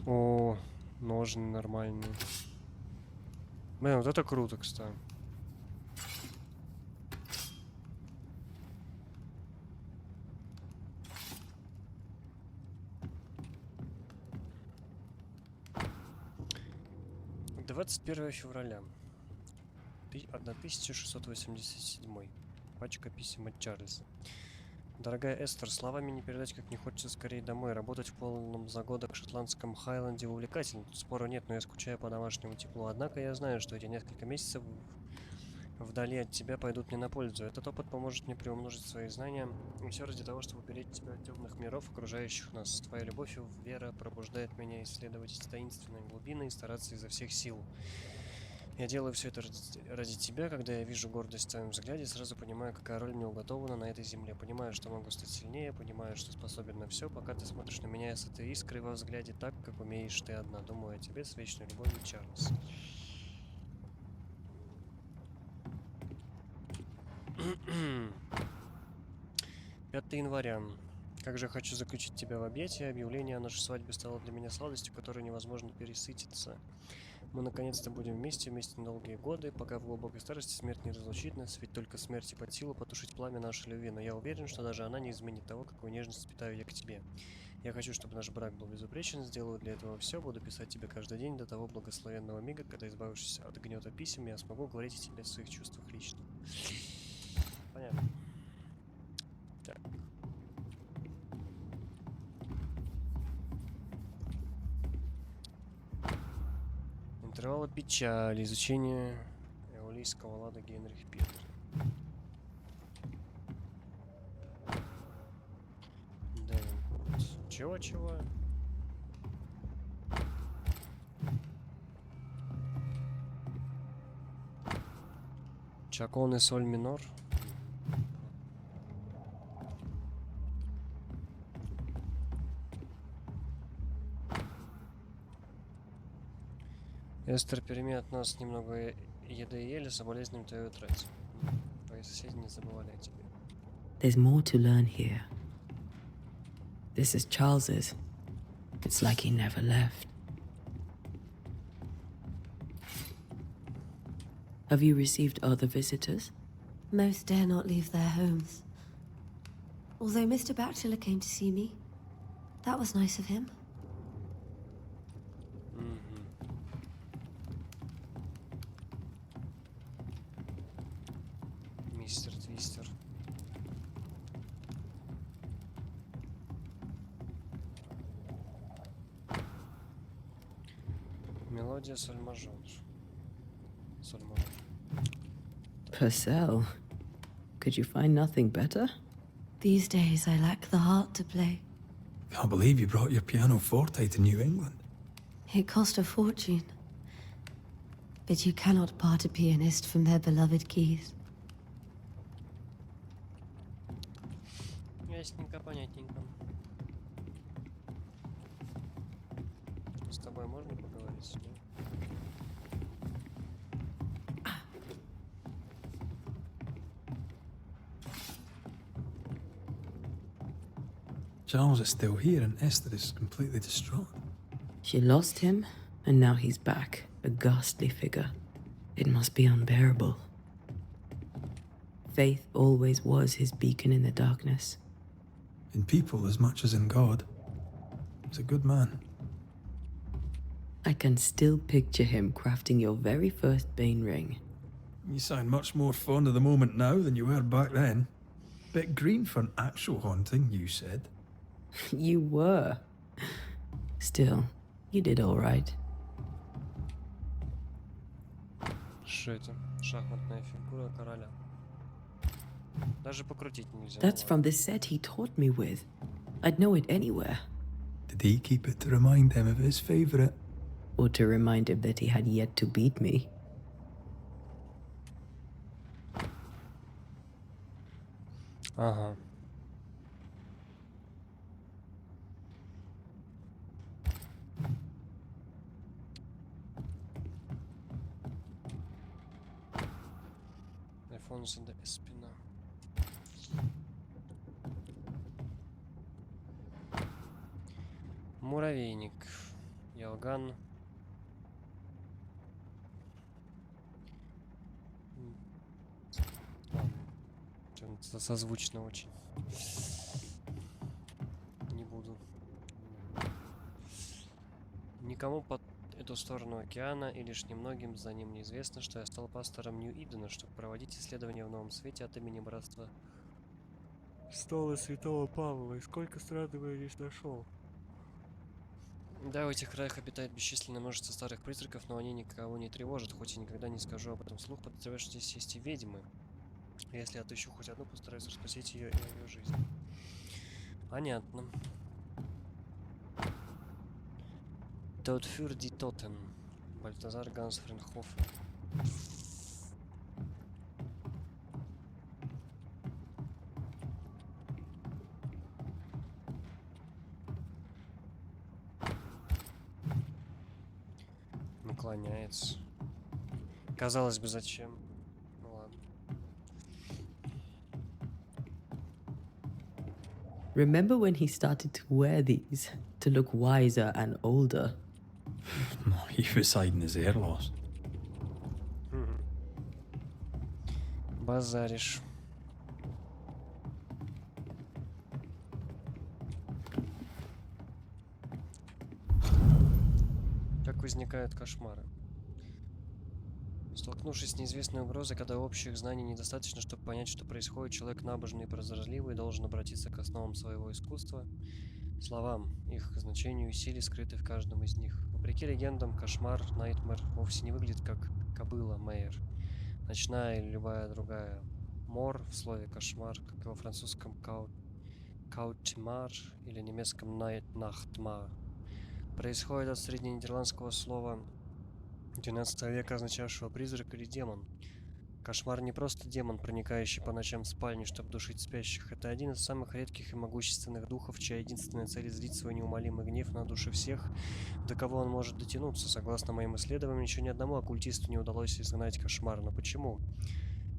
О, ножны нормальные. Блин, вот это круто, кстати. — 21 февраля 1687. Пачка писем от Чарльза. Дорогая Эстер, словами не передать, как не хочется скорее домой. Работать в полном загода к шотландском Хайленде увлекательно. Тут спору нет, но я скучаю по домашнему теплу. Однако я знаю, что эти несколько месяцев вдали от тебя пойдут мне на пользу. Этот опыт поможет мне приумножить свои знания. И все ради того, чтобы уберечь тебя от темных миров, окружающих нас. Твоя любовь и вера пробуждает меня исследовать эти таинственные глубины и стараться изо всех сил. Я делаю все это ради тебя. Когда я вижу гордость в твоем взгляде, сразу понимаю, какая роль мне уготована на этой земле. Понимаю, что могу стать сильнее, понимаю, что способен на все, пока ты смотришь на меня с этой искрой во взгляде так, как умеешь ты одна. Думаю о тебе с вечной любовью, Чарльз. «5 января. Как же хочу заключить тебя в объятия. Объявление о нашей свадьбе стало для меня сладостью, которой невозможно пересытиться. Мы наконец-то будем вместе на долгие годы, пока в глубокой старости смерть не разлучит нас, ведь только смерти под силу потушить пламя нашей любви, но я уверен, что даже она не изменит того, какую нежность питаю я к тебе. Я хочу, чтобы наш брак был безупречен, сделаю для этого все, буду писать тебе каждый день до того благословенного мига, когда, избавившись от гнета писем, я смогу говорить о тебе в своих чувствах лично». Понятно. Так. Покрывало печали. Изучение эолийского лада Генрих Петр. Девинпорт. Чего-чего? Чакон и соль минор. Эстер, перейми от нас немного еды и ели, соболезнуем твоей утрате. Твои соседи не забывали о тебе. There's more to learn here. This is Charles's. It's like he never left. Have you received other visitors? Most dare not leave their homes. Although Mr. Bachelor came to see me, that was nice of him. Мистер Твистер. Мелодия соль мажор. Соль мажор. Purcell. Could you find nothing better? These days I lack the heart to play. Can't believe you brought your pianoforte to New England. It cost a fortune. But you cannot part a pianist from their beloved keys. Ясненько, понятненько. С тобой можно поговорить? Нет? Charles is still here and Esther is completely distraught. She lost him, and now he's back, a ghastly figure. It must be unbearable. Faith always was his beacon in the darkness. In people as much as in God. He's a good man. I can still picture him crafting your very first Bane ring. You sound much more fond of the moment now than you were back then. Bit green for an actual haunting, you said. You were. Still, you did all right. Что это? Шахматная фигура короля. Даже покрутить нельзя. That's from the set he taught me with. I'd know it anywhere. Did he keep it to remind him of his favourite? Or to remind him that he had yet to beat me. Ага. Альфонсо де Эспина. Муравейник. Ялган. Что-то созвучно очень. Не буду. Никому под эту сторону океана и лишь немногим за ним неизвестно, что я стал пастором Нью-Идена, чтобы проводить исследования в Новом Свете от имени Братства Стола Святого Павла. И сколько страдов я здесь нашел. Да, в этих краях обитает бесчисленное множество старых призраков, но они никого не тревожат, хоть и никогда не скажу об этом вслух, подозреваю, что здесь есть и ведьмы. Если отыщу хоть одну, постараюсь расспросить ее и ее жизнь. Понятно. Тот фюр ди Тотен. Бальтазар Ганс Френхофен. Наклоняется. Казалось бы, зачем? Ну ладно. Remember when he started to wear these to look wiser and older? He was hiding his hair loss. Базаришь. Как возникают кошмары? Столкнувшись с неизвестной угрозой, когда общих знаний недостаточно, чтобы понять, что происходит, человек набожный и прозорливый должен обратиться к основам своего искусства, словам, их значению и силе, скрытой в каждом из них. Вопреки легендам, кошмар, найтмэр, вовсе не выглядит как кобыла, мэйр, ночная или любая другая. Мор в слове кошмар, как и во французском каутимар или немецком нахтмар, происходит от средненидерландского слова XII века, означавшего призрак или демон. Кошмар не просто демон, проникающий по ночам в спальню, чтобы душить спящих. Это один из самых редких и могущественных духов, чья единственная цель — излить свой неумолимый гнев на души всех, до кого он может дотянуться. Согласно моим исследованиям, еще ни одному оккультисту не удалось изгнать кошмар. Но почему?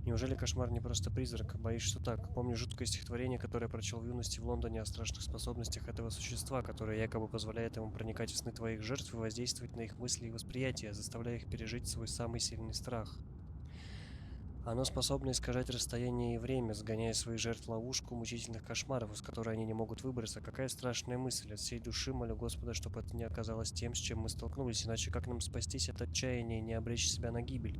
Неужели кошмар не просто призрак? Боюсь, что так. Помню жуткое стихотворение, которое прочел в юности в Лондоне, о страшных способностях этого существа, которое якобы позволяет ему проникать в сны твоих жертв и воздействовать на их мысли и восприятия, заставляя их пережить свой самый сильный страх. Оно способно искажать расстояние и время, сгоняя своих жертв в ловушку мучительных кошмаров, из которой они не могут выбраться. Какая страшная мысль! От всей души молю Господа, чтобы это не оказалось тем, с чем мы столкнулись, иначе как нам спастись от отчаяния и не обречь себя на гибель?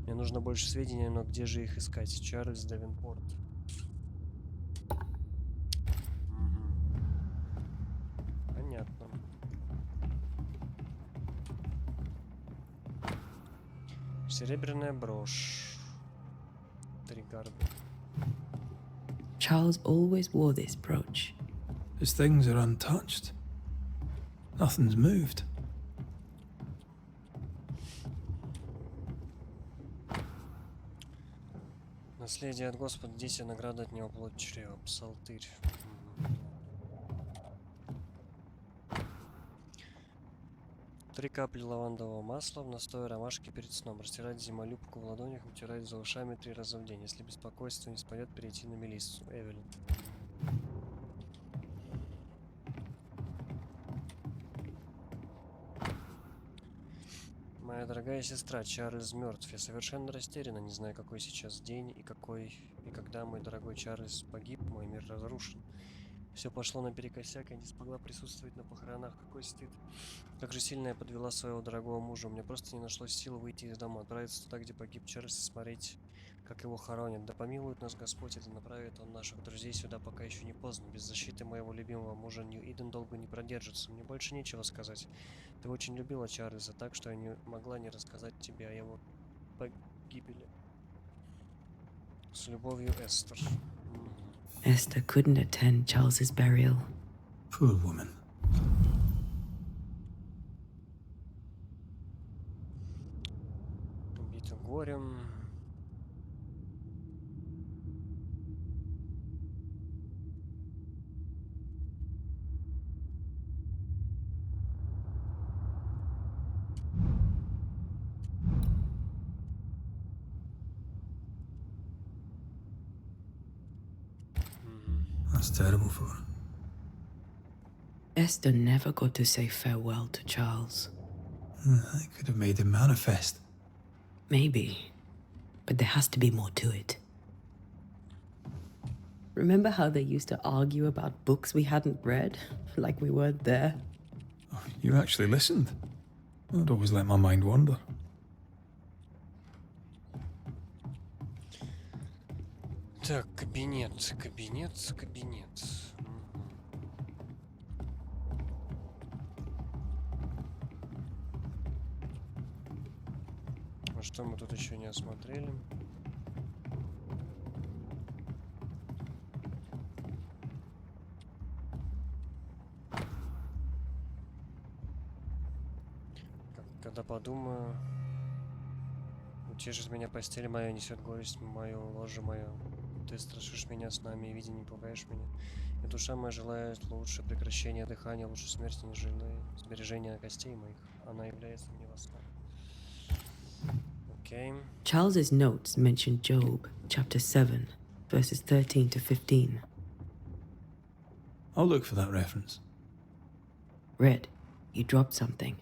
Мне нужно больше сведений, но где же их искать? Чарльз Давенпорт. Понятно. Серебряная брошь. Тригард. Charles always wore this brooch. His things are untouched. Nothing's moved. Наследие от Господа, дети, награда от него, плоть чрева, псалтырь. 3 капли лавандового масла в настой ромашки перед сном. Растирать зимолюбку в ладонях, утирать за ушами 3 раза в день. Если беспокойство не спадет, перейти на мелиссу. Эвелин. Моя дорогая сестра, Чарльз мертв. Я совершенно растеряна, не знаю, какой сейчас день и когда мой дорогой Чарльз погиб, мой мир разрушен. Все пошло наперекосяк, я не смогла присутствовать на похоронах. Какой стыд. Как же сильно я подвела своего дорогого мужа. Мне просто не нашлось сил выйти из дома, отправиться туда, где погиб Чарльз, и смотреть, как его хоронят. Да помилует нас Господь, и да направит он наших друзей сюда, пока еще не поздно. Без защиты моего любимого мужа Нью-Иден долго не продержится. Мне больше нечего сказать. Ты очень любила Чарльза, так что я не могла не рассказать тебе о его погибели. С любовью, Эстер. Esther couldn't attend Charles's burial. Poor woman. Убита горем. That's terrible for her. Esther never got to say farewell to Charles. I could have made him manifest. Maybe, but there has to be more to it. Remember how they used to argue about books we hadn't read, like we weren't there? Oh, you actually listened. I'd always let my mind wander. Так, кабинет. А что мы тут еще не осмотрели? Когда подумаю, утешит меня постель моя, несет горесть мою, ложе мое. Ты страшишь меня снами, и видя не пугаешь меня. И душа моя желает лучше прекращения дыхания, лучше смерти, нежели сбережения костей моих. Она является мне во снах. Окей. Charles's notes mention Job, chapter 7, verses 13 to 15. I'll look for that reference. Red, you dropped something.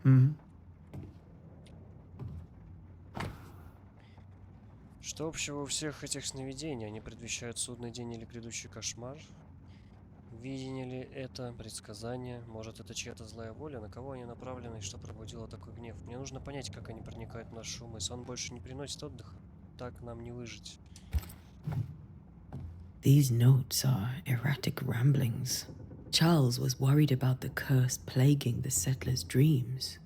Mm-hmm. Что общего у всех этих сновидений? Они предвещают судный день или грядущий кошмар? Видение ли это предсказание? Может, это чья-то злая воля? На кого они направлены и что пробудило такой гнев? Мне нужно понять, как они проникают в наш шум, и сон больше не приносит отдыха. Так нам не выжить. These notes are erratic ramblings. Charles was worried about the curse plaguing the settlers' dreams.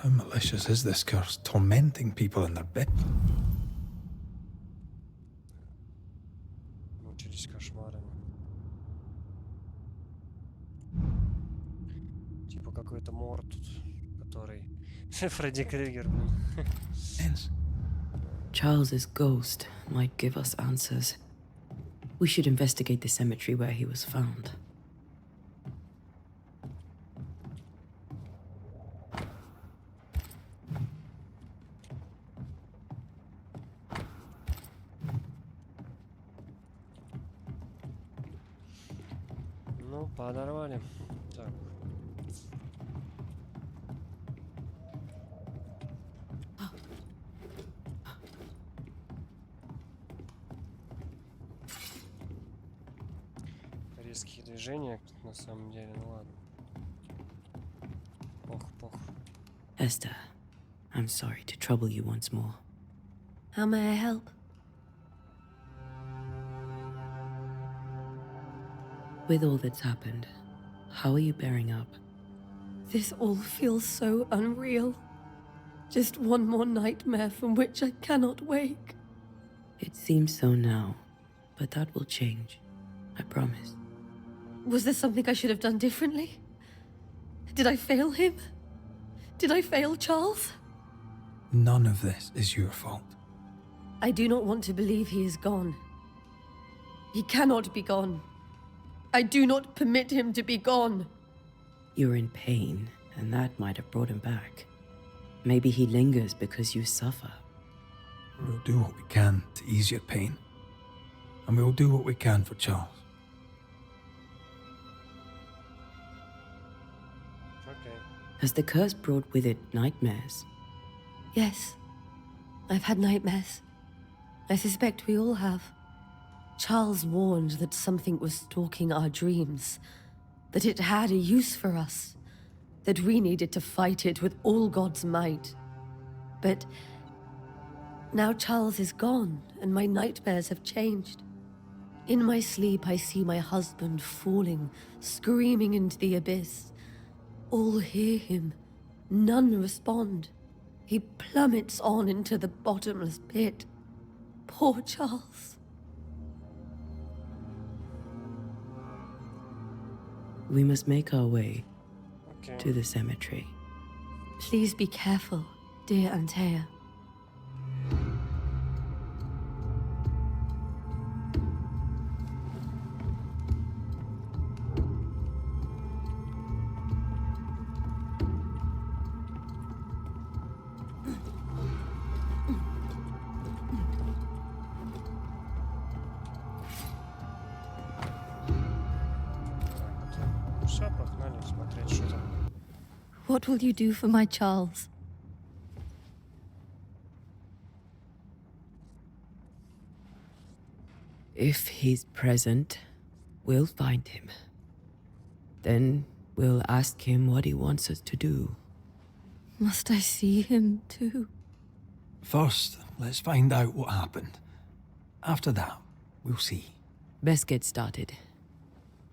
How malicious is this curse, tormenting people in their bed? Мучились кошмарами. Типа какой-то мор тут, который... Фредди Крюгер, блин. Hence, Charles's ghost might give us answers. We should investigate the cemetery where he was found. Ну, подорвали. Так. Резкие движения, на самом деле, ну ладно. Пох. Esther, I'm sorry to trouble you once more. How may I help? With all that's happened, how are you bearing up? This all feels so unreal. Just one more nightmare from which I cannot wake. It seems so now, but that will change. I promise. Was there something I should have done differently? Did I fail him? Did I fail Charles? none of this is your fault. I do not want to believe he is gone. He cannot be gone. I do not permit him to be gone. You're in pain, and that might have brought him back. Maybe he lingers because you suffer. We'll do what we can to ease your pain. And we'll do what we can for Charles. Okay. Has the curse brought with it nightmares? Yes, I've had nightmares. I suspect we all have. Charles warned that something was stalking our dreams, that it had a use for us, that we needed to fight it with all God's might. But now Charles is gone, and my nightmares have changed. In my sleep, I see my husband falling, screaming into the abyss. All hear him. None respond. He plummets on into the bottomless pit. Poor Charles. We must make our way Okay. to the cemetery. Please be careful, dear Antea. Все, погнали смотреть, что там. What will you do for my Charles? If he's present, we'll find him. Then we'll ask him what he wants us to do. Must I see him too? First, let's find out what happened. After that, we'll see. Best get started.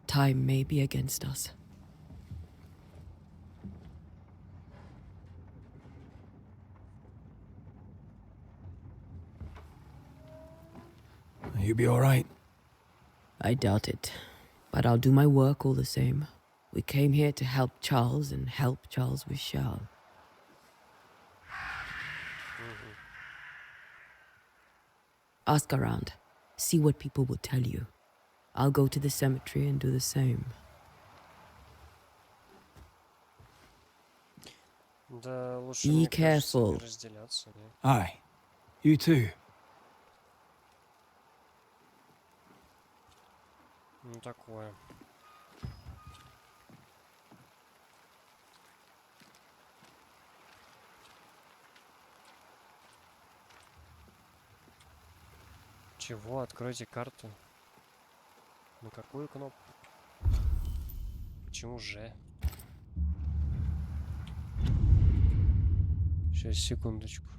Time may be against us. You'll be all right. I doubt it, but I'll do my work all the same. We came here to help Charles, and help Charles we shall. Ask around. See what people will tell you. I'll go to the cemetery and do the same. Да, лучше, Be мне кажется, не careful. разделяться, не? Aye. You too. Ну, такое. Чего? Откройте карту. На какую кнопку? Почему же? Сейчас, секундочку.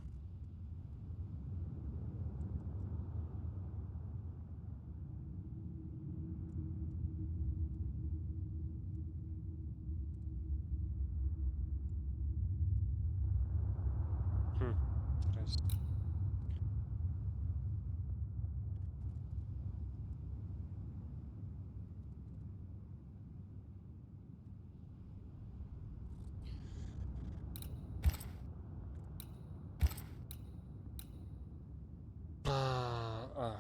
есть. Да.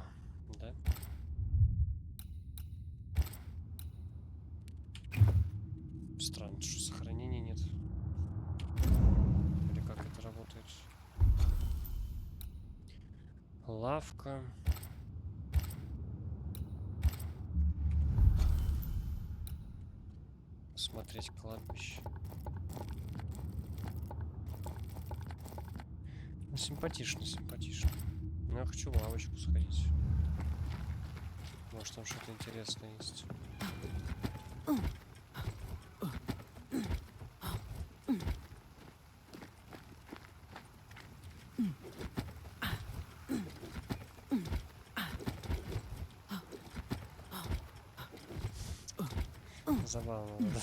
Странно, что сохранения нет. Или как это работает? Лавка. Смотреть кладбище. Ну, симпатично, симпатично. Но я хочу в лавочку сходить. Может, там что-то интересное есть. Забавно, да?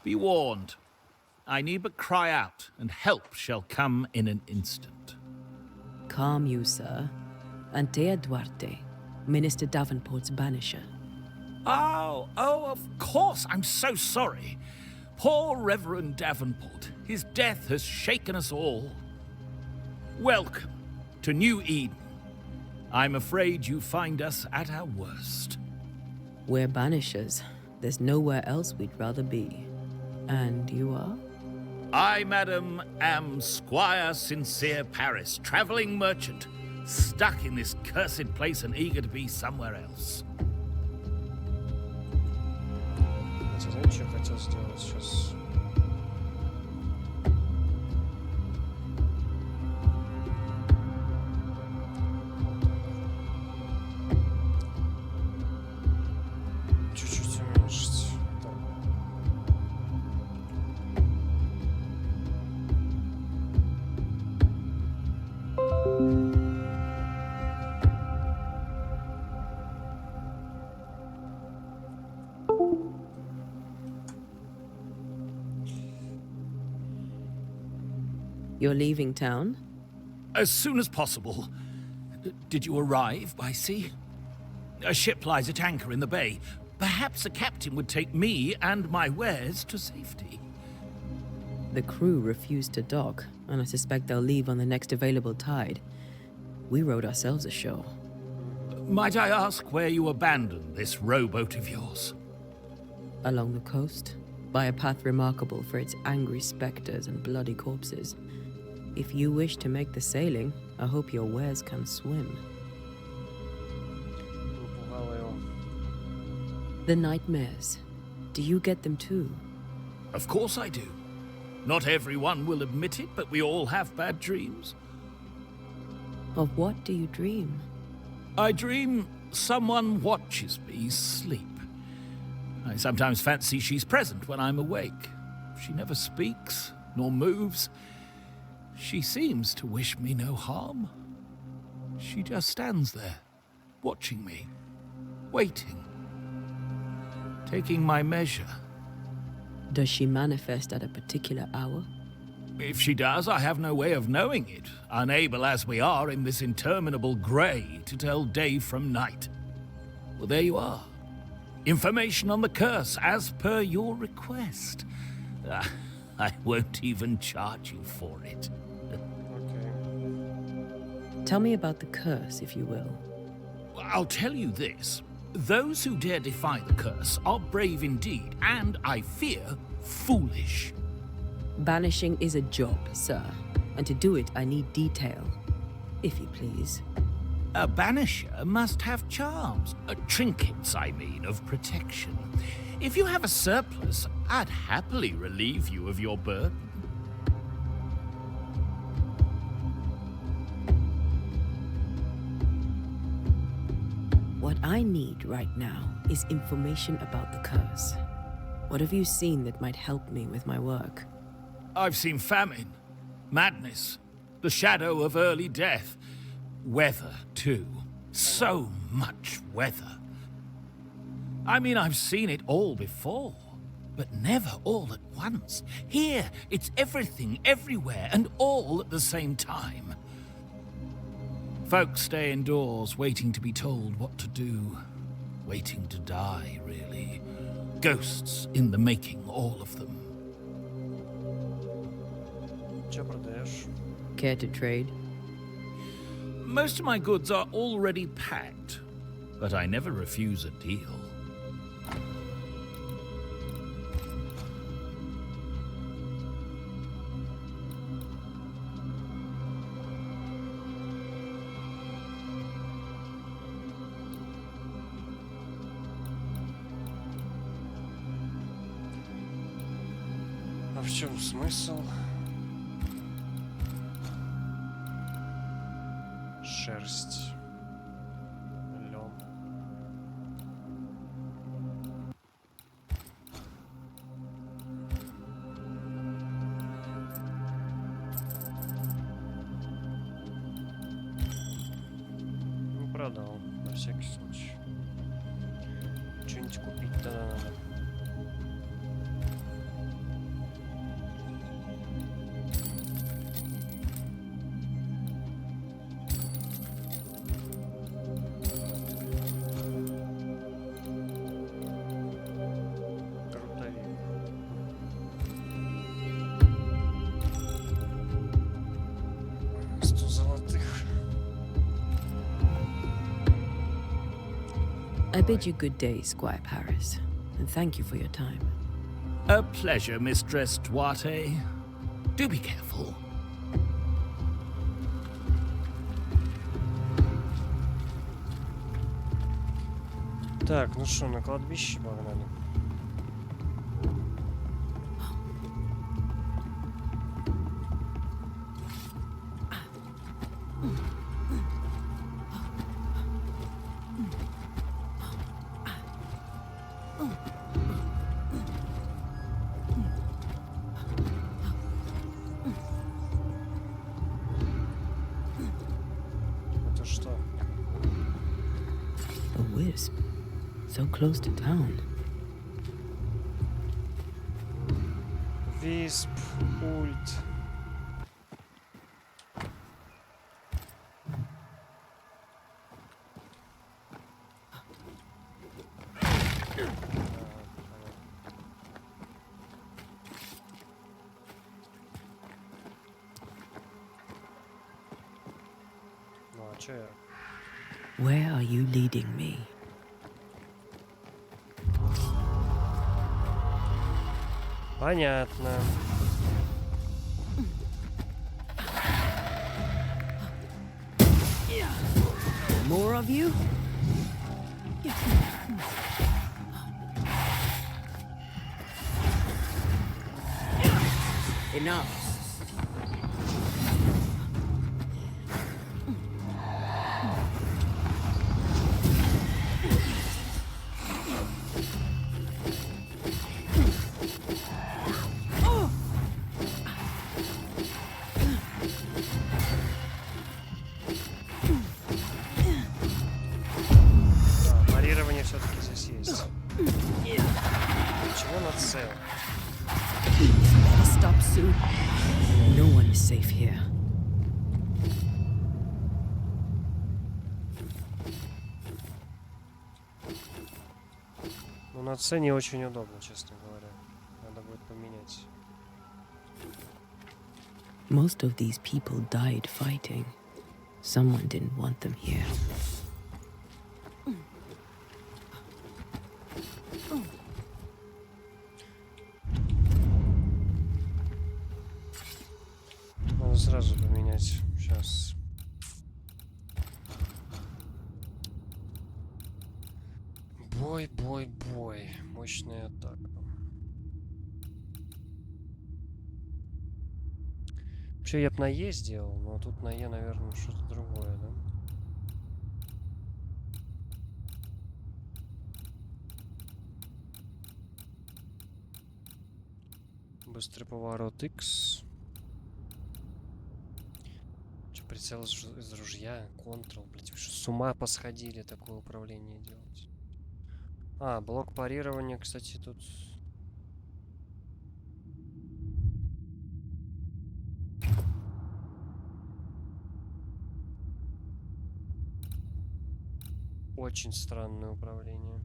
Be warned. I need but cry out, and help shall come in an instant. Calm you, sir. Antea Duarte, Minister Davenport's banisher. Oh, of course. I'm so sorry. Poor Reverend Davenport. His death has shaken us all. Welcome to New Eden. I'm afraid you find us at our worst. We're banishers. There's nowhere else we'd rather be. And you are? I, madam, am Squire Sincere Paris, travelling merchant, stuck in this cursed place and eager to be somewhere else. Знаете, что я хотел сделать сейчас? Чуть-чуть уменьшить. Так. You're leaving town? As soon as possible. Did you arrive by sea? A ship lies at anchor in the bay. Perhaps a captain would take me and my wares to safety. The crew refused to dock, and I suspect they'll leave on the next available tide. We rowed ourselves ashore. Might I ask where you abandoned this rowboat of yours? Along the coast, by a path remarkable for its angry specters and bloody corpses. If you wish to make the sailing, I hope your wares can swim. The nightmares. Do you get them too? Of course I do. Not everyone will admit it, but we all have bad dreams. Of what do you dream? I dream someone watches me sleep. I sometimes fancy she's present when I'm awake. She never speaks, nor moves. She seems to wish me no harm. She just stands there, watching me, waiting, taking my measure. Does she manifest at a particular hour? If she does, I have no way of knowing it, unable as we are in this interminable grey to tell day from night. Well, there you are. Information on the curse, as per your request. I won't even charge you for it. Tell me about the curse, if you will. I'll tell you this. Those who dare defy the curse are brave indeed, and, I fear, foolish. Banishing is a job, sir. And to do it, I need detail. If you please. A banisher must have charms. Trinkets, I mean, of protection. If you have a surplus, I'd happily relieve you of your burden. What I need right now is information about the curse. What have you seen that might help me with my work? I've seen famine, madness, the shadow of early death. Weather, too. So much weather. I mean, I've seen it all before. but never all at once. Here, it's everything, everywhere, and all at the same time. Folks stay indoors, waiting to be told what to do. Waiting to die, really. Ghosts in the making, all of them. Чё продаешь? Care to trade? Most of my goods are already packed, but I never refuse a deal. А в чем смысл? Шерсть. Лен. Ну, продал, на всякий случай. Что-нибудь купить-то надо. I bid you good day, Squire Paris, and thank you for your time. A pleasure, Mistress Duarte. Do be careful. Так, ну что, на кладбище погнали. Это что? A wisp, so close to town. Висп, ульт. Ну а чё я? Where are you leading me? Понятно. More of you? Enough. Парирование все-таки здесь есть. Чего нацел? Better stop soon. No one is safe here. Ну на С не очень удобно, честно говоря. Надо будет поменять. Most of these people died fighting. Someone didn't want them here. Надо сразу поменять. Сейчас. Бой, бой, бой. Мощная атака. Вообще я бы на Е сделал, но тут на Е, наверное, что-то другое, да? Быстрый поворот X. Че, прицел из ружья? Ctrl, блять, вы что, с ума посходили такое управление делать? А, блок парирования, кстати, тут очень странное управление.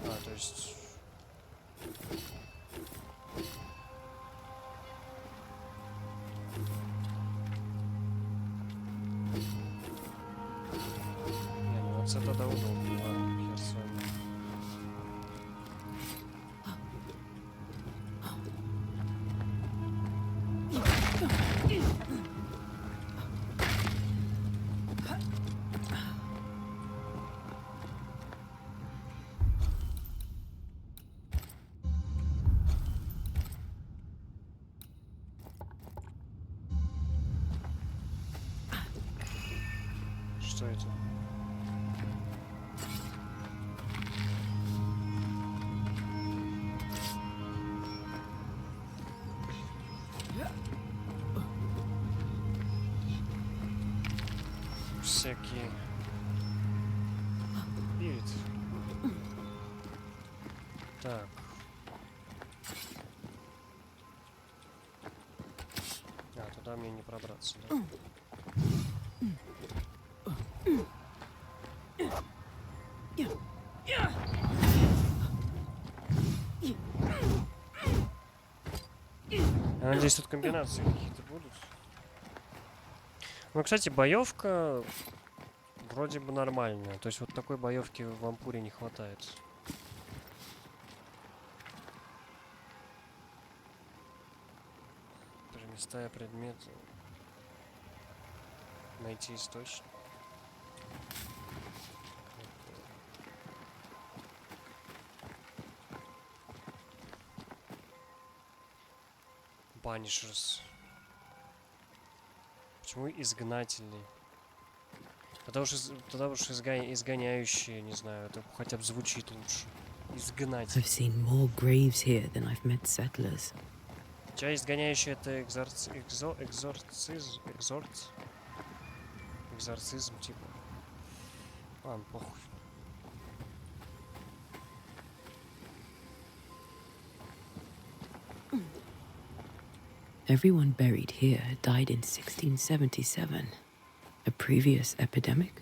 А, то есть... Не, ну вот это да удобно, ладно, хер с вами. Что это? Всякие... Спирит. Так. А, туда мне не пробраться, да? Я надеюсь, тут комбинации какие-то будут. Ну, кстати, боевка вроде бы нормальная. То есть вот такой боевки в Ампуре не хватает. Переместая предметы. Найти источник. Банишерс. Почему изгнатели? Тогда уж изгоняющие, не знаю, это хотя бы звучит лучше. Изгнатели. I've seen more graves here than I've met settlers. Тебя изгоняющие это экзорцизм типа. Ладно, похуй. Everyone buried here died in 1677. A previous epidemic?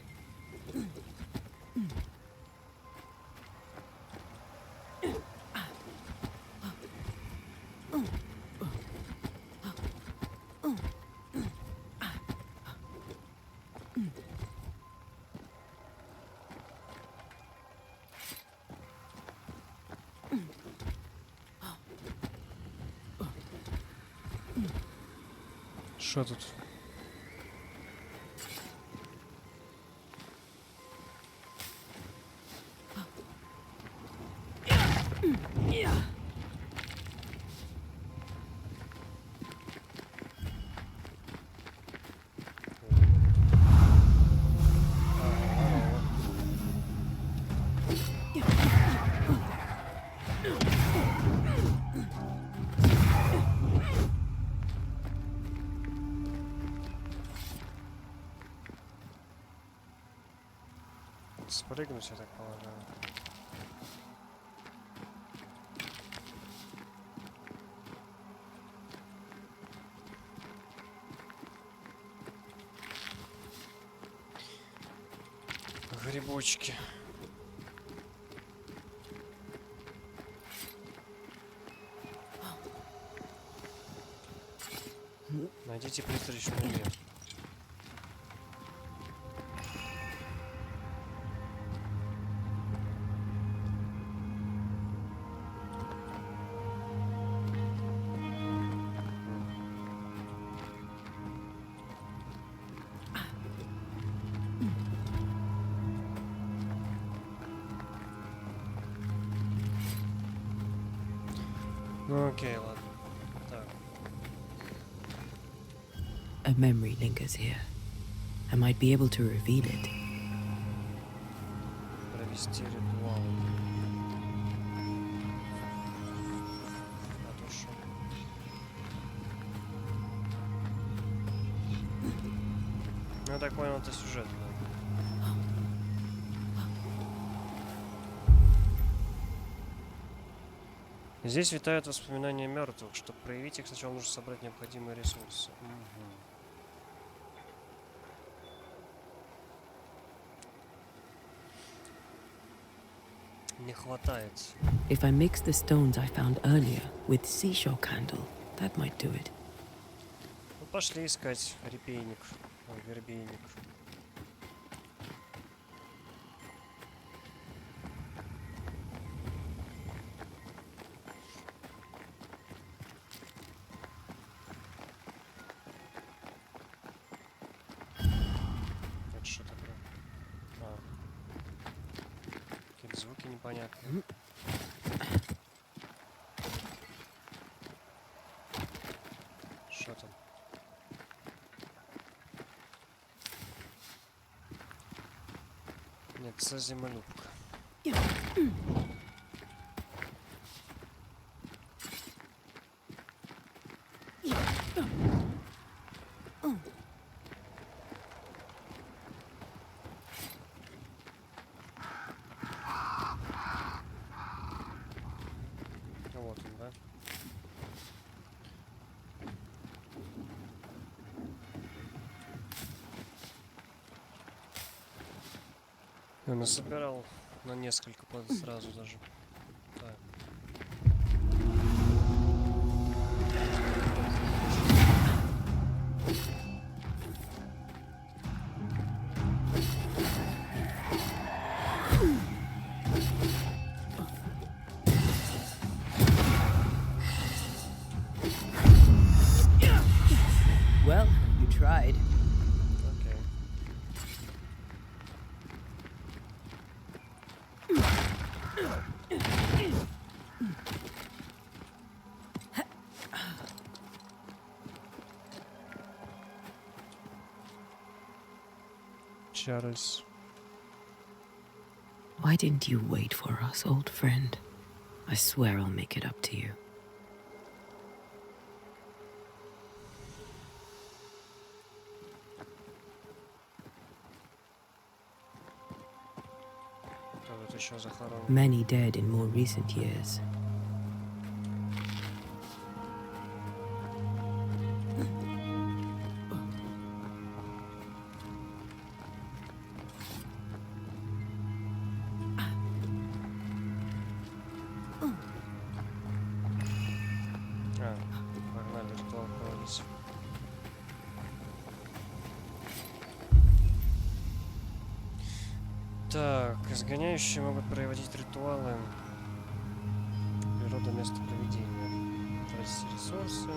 Что тут? Спрыгнуть, я так полагаю. Грибочки. Найдите призрачную ветку. Ну окей, ладно. Так. A memory lingers here. I might be able to reveal it. Провести ритуал. Хорошо. Ну, я так понял, это сюжет, да? Здесь витают воспоминания мертвых. Чтобы проявить их, сначала нужно собрать необходимые ресурсы. Не хватает. If I mix the stones I found earlier with seashore candle, that might do it. Ну, пошли искать репейник. Ой, вербейник. Это что такое? А. Какие-то звуки непонятные. Что там? Нет, це землюбка. Вот он, да? Я насобирал на несколько сразу даже. Так. Well, you tried. Окей. Чарльз. Why didn't you wait for us, old friend? I swear I'll make it up to you. Кто тут еще захоронен? Many dead in more recent years. А, погнали ритуал проводить. Так, изгоняющие могут проводить ритуалы. Природа места проведения. Тратить ресурсы.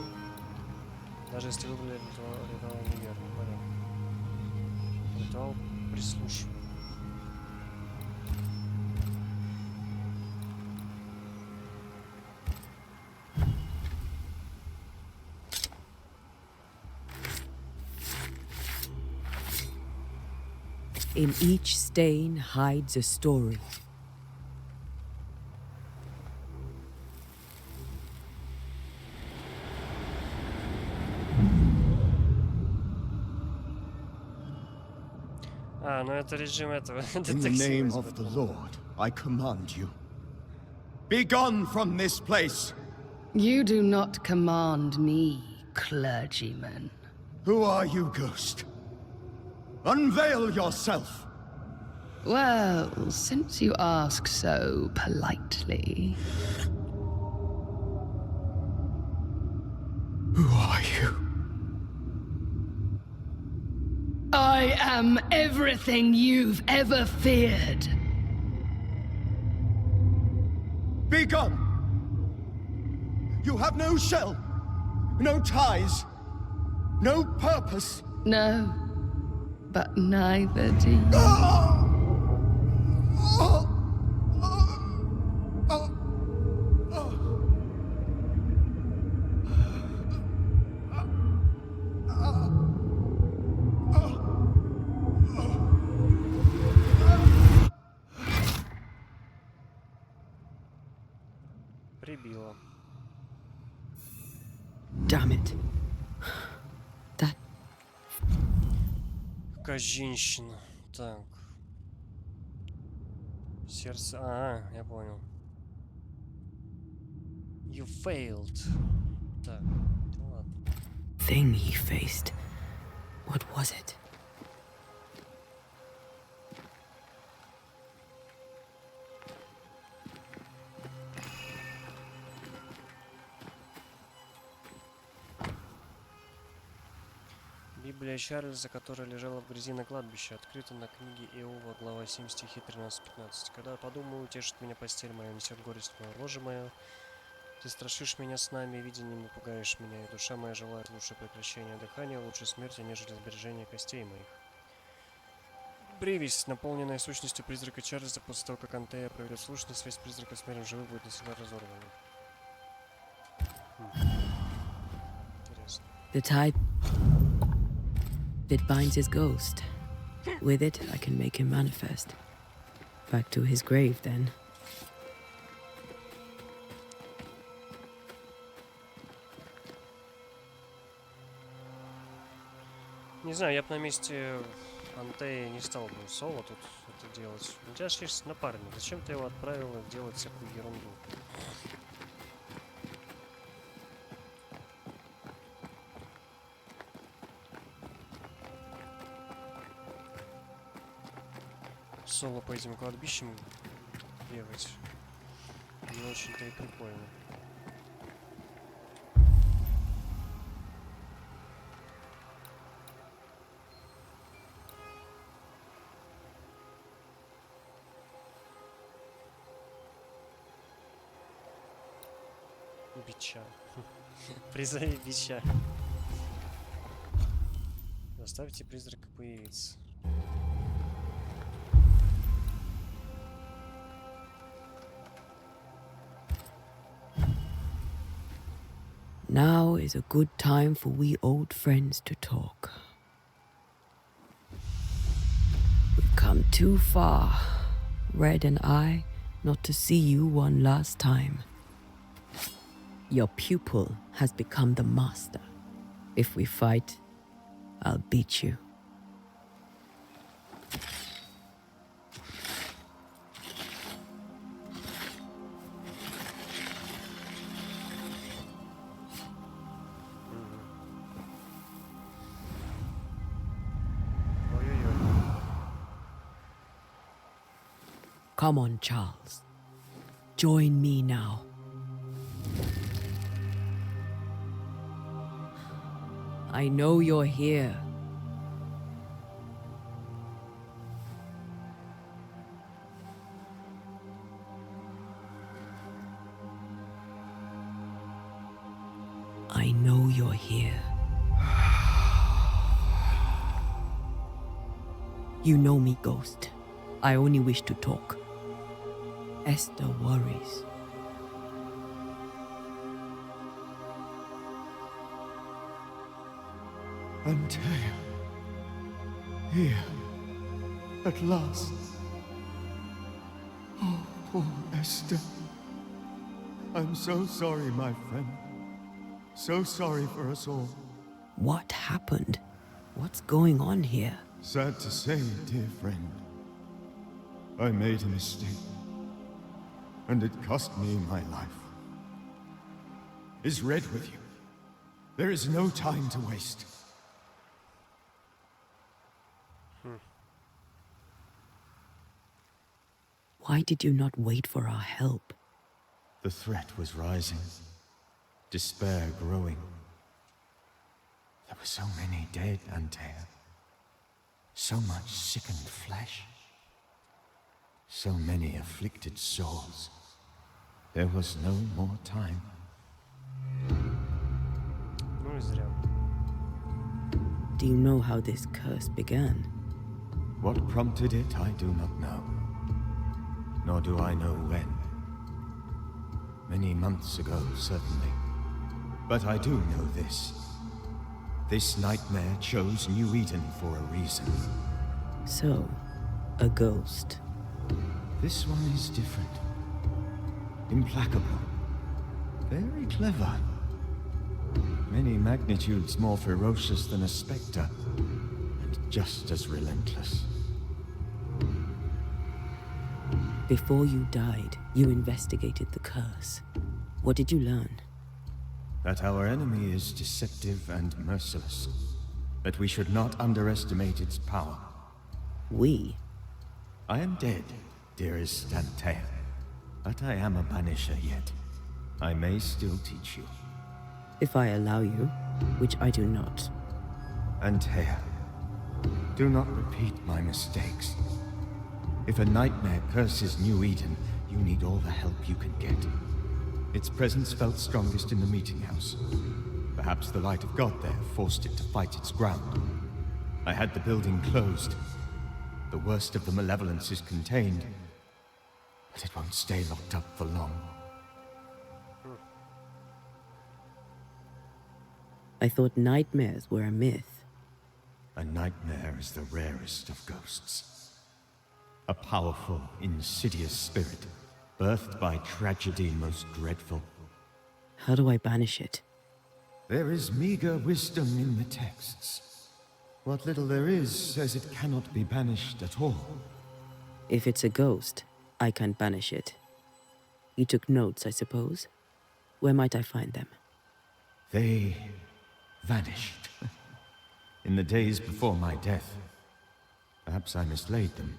Даже если выбрали ритуал неверно. Понятно. Ритуал прислушивания. In each stain hides a story. А, ну это режим этого. In the name of the Lord, I command you. Be gone from this place! You do not command me, clergyman. Who are you, ghost? Unveil yourself! Well, since you ask so politely. Who are you? I am everything you've ever feared. Be gone! You have no shell, no ties, no purpose. No, but neither do you. Прибило. Damn it. That Какая женщина. Так. Сердце. А, я понял. You failed. Так, ну ладно. Thing he faced. What was it? Библия Чарльза, которая лежала в грязи на кладбище, открыта на книге Иова, глава 7, стихи 13-15. Когда подумаю, утешит меня постель моя, несет горесть мою ложе мое. Ты страшишь меня снами и видениями, пугаешь меня, и душа моя желает лучше прекращения дыхания, лучше смерти, нежели сбережения костей моих. Привязь, наполненная сущностью призрака Чарльза, после того, как Антея проведет слушность, связь призрака с миром живых будет навсегда разорвана. Интересно. The tie that binds his ghost. With it, I can make him manifest. Back to his grave, then. Не знаю, я бы на месте Антеи не стал бы соло тут это делать. У тебя же есть напарник. Зачем ты его отправил делать всякую ерунду? Соло по этим кладбищам бегать не очень-то и прикольно. Бича. Призови бича. Заставьте призрака появиться. Now is a good time for we old friends to talk. We've come too far, Red and I, not to see you one last time. Your pupil has become the master. If we fight, I'll beat you. Come on, Charles. Join me now. I know you're here. I know you're here. You know me, Ghost. I only wish to talk. Esther worries. Antea. Here. At last. Oh, poor Esther. I'm so sorry, my friend. So sorry for us all. What happened? What's going on here? Sad to say, dear friend. I made a mistake. And it cost me my life. Is Red with you? There is no time to waste. Why did you not wait for our help? The threat was rising. Despair growing. There were so many dead, Antea. So much sickened flesh. So many afflicted souls. There was no more time. Ну и зря. Do you know how this curse began? What prompted it, I do not know. Nor do I know when. Many months ago, certainly. But I do know this. This nightmare chose New Eden for a reason. So, a ghost. This one is different. Implacable. Very clever. Many magnitudes more ferocious than a spectre. And just as relentless. Before you died, you investigated the curse. What did you learn? That our enemy is deceptive and merciless. That we should not underestimate its power. We? I am dead, dearest Antea. But I am a banisher yet. I may still teach you. If I allow you, which I do not. Antea, do not repeat my mistakes. If a nightmare curses New Eden, you need all the help you can get. Its presence felt strongest in the meeting house. Perhaps the light of God there forced it to fight its ground. I had the building closed. The worst of the malevolence is contained, but it won't stay locked up for long. I thought nightmares were a myth. A nightmare is the rarest of ghosts. A powerful, insidious spirit, birthed by tragedy most dreadful. How do I banish it? There is meager wisdom in the texts. What little there is says it cannot be banished at all. If it's a ghost, I can't banish it. You took notes, I suppose? Where might I find them? They vanished. In the days before my death. Perhaps I mislaid them.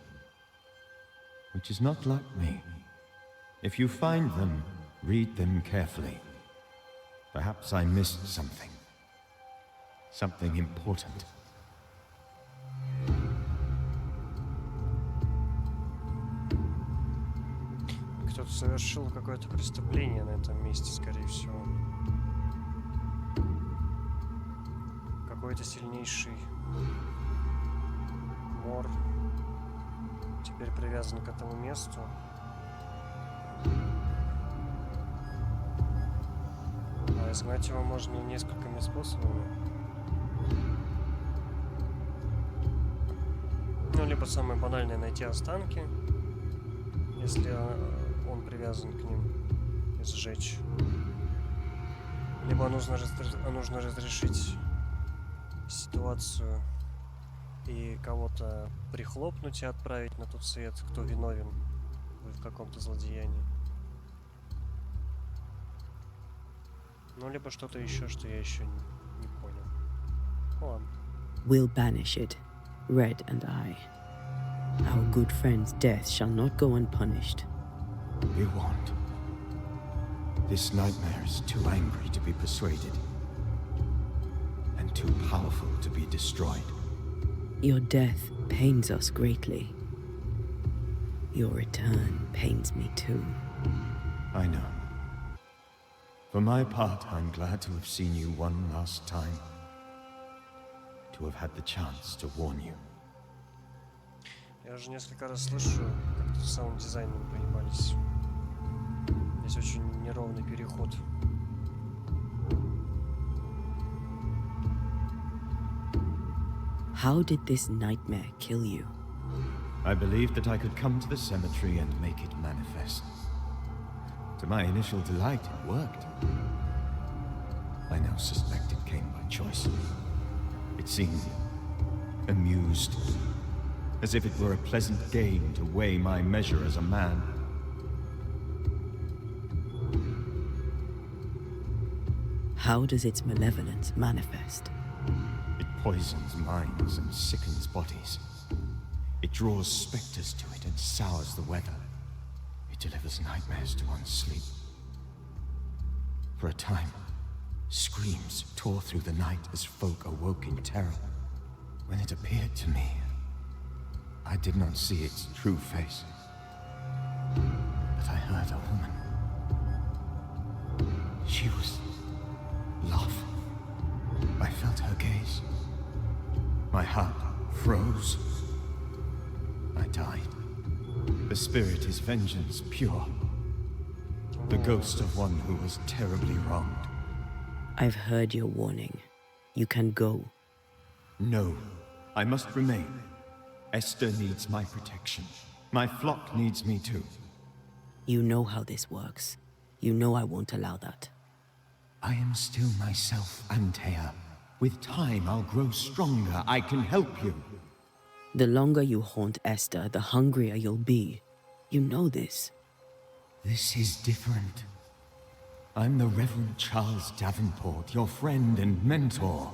Which is not like me. If you find them, read them carefully. Perhaps I missed something. Something important. Кто-то совершил какое-то преступление на этом месте, скорее всего. Какой-то сильнейший мор теперь привязан к этому месту. А изгнать его можно несколькими способами. Ну, либо самое банальное — найти останки, если он привязан к ним, и сжечь. Либо нужно разрешить ситуацию и кого-то прихлопнуть и отправить на тот свет, кто виновен в каком-то злодеянии. Ну, либо что-то еще, что я еще не понял. Ну, ладно. We'll banish it, Red and I. Our good friend's death shall not go unpunished. We won't. This nightmare is too angry to be persuaded. And too powerful to be destroyed. Your death pains us greatly. Your return pains me too. I know. For my part, I'm glad to have seen you one last time. To have had the chance to warn you. Я уже несколько раз слышу, как тут с саунд-дизайном поебались. Здесь очень неровный переход. How did this nightmare kill you? I believed that I could come to the cemetery and make it manifest. To my initial delight, it worked. I now suspect it came by choice. It seemed amused, as if it were a pleasant game to weigh my measure as a man. How does its malevolence manifest? It poisons minds and sickens bodies. It draws specters to it and sours the weather. It delivers nightmares to one's sleep. For a time, screams tore through the night as folk awoke in terror. When it appeared to me, I did not see its true face. But I heard a woman. She was laughing. I felt her gaze. My heart froze. I died. The spirit is vengeance pure. The ghost of one who was terribly wronged. I've heard your warning. You can go. No, I must remain. Esther needs my protection. My flock needs me too. You know how this works. You know I won't allow that. I am still myself, Antea. With time, I'll grow stronger. I can help you. The longer you haunt Esther, the hungrier you'll be. You know this. This is different. I'm the Reverend Charles Davenport, your friend and mentor.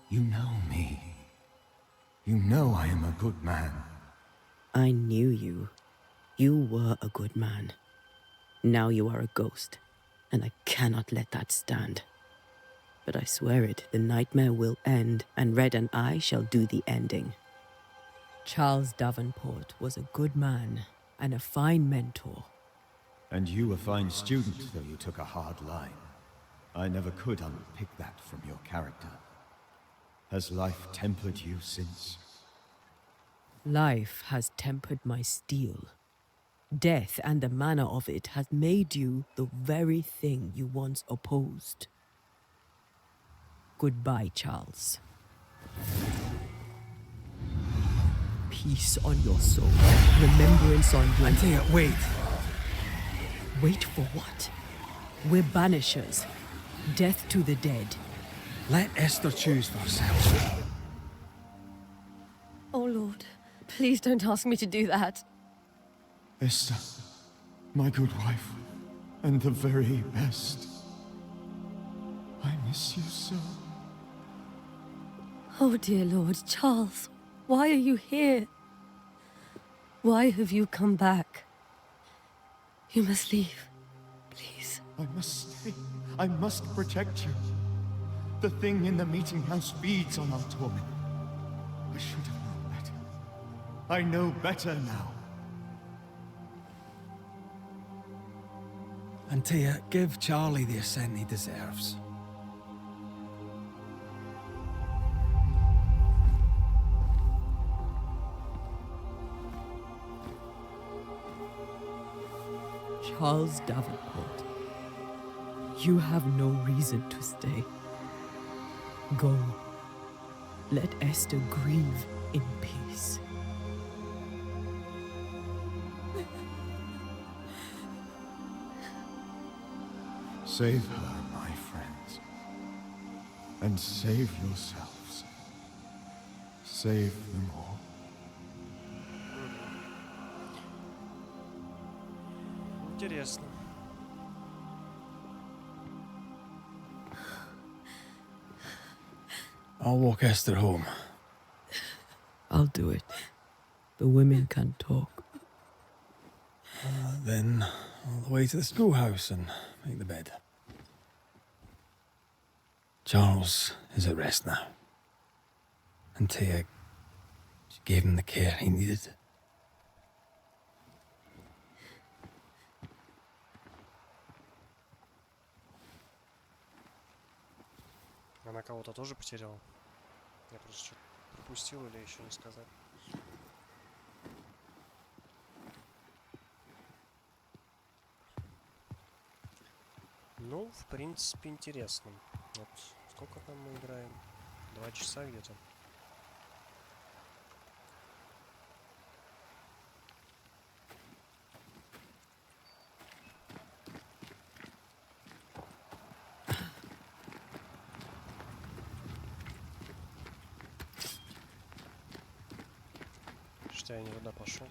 You know me. You know I am a good man. I knew you. You were a good man. Now you are a ghost, and I cannot let that stand. But I swear it, the nightmare will end, and Red and I shall do the ending. Charles Davenport was a good man and a fine mentor. And you a fine student, though you took a hard line. I never could unpick that from your character. Has life tempered you since? Life has tempered my steel. Death and the manner of it has made you the very thing you once opposed. Goodbye, Charles. Peace on your soul. Remembrance on you. Antea, wait. Wait for what? We're banishers. Death to the dead. Let Esther choose for herself. Oh, Lord. Please don't ask me to do that. Esther, my good wife, and the very best. I miss you so. Oh, dear Lord. Charles, why are you here? Why have you come back? You must leave. Please. I must stay. I must protect you. The thing in the meeting house feeds on our torment. I should have known better. I know better now. Antea, give Charlie the ascent he deserves. Charles Davenport, you have no reason to stay. Go. Let Esther grieve in peace. Save her, my friends. And save yourselves. Save them all. Интересно. I'll walk Esther home. I'll do it. The women can talk. Then all the way to the schoolhouse and make the bed. Charles is at rest now. Antea, she gave him the care he needed. Она кого-то тоже потеряла? Я просто что-то пропустил или еще не сказать. Ну, в принципе, интересно. Вот сколько там мы играем? 2 часа где-то. Что я не туда пошел?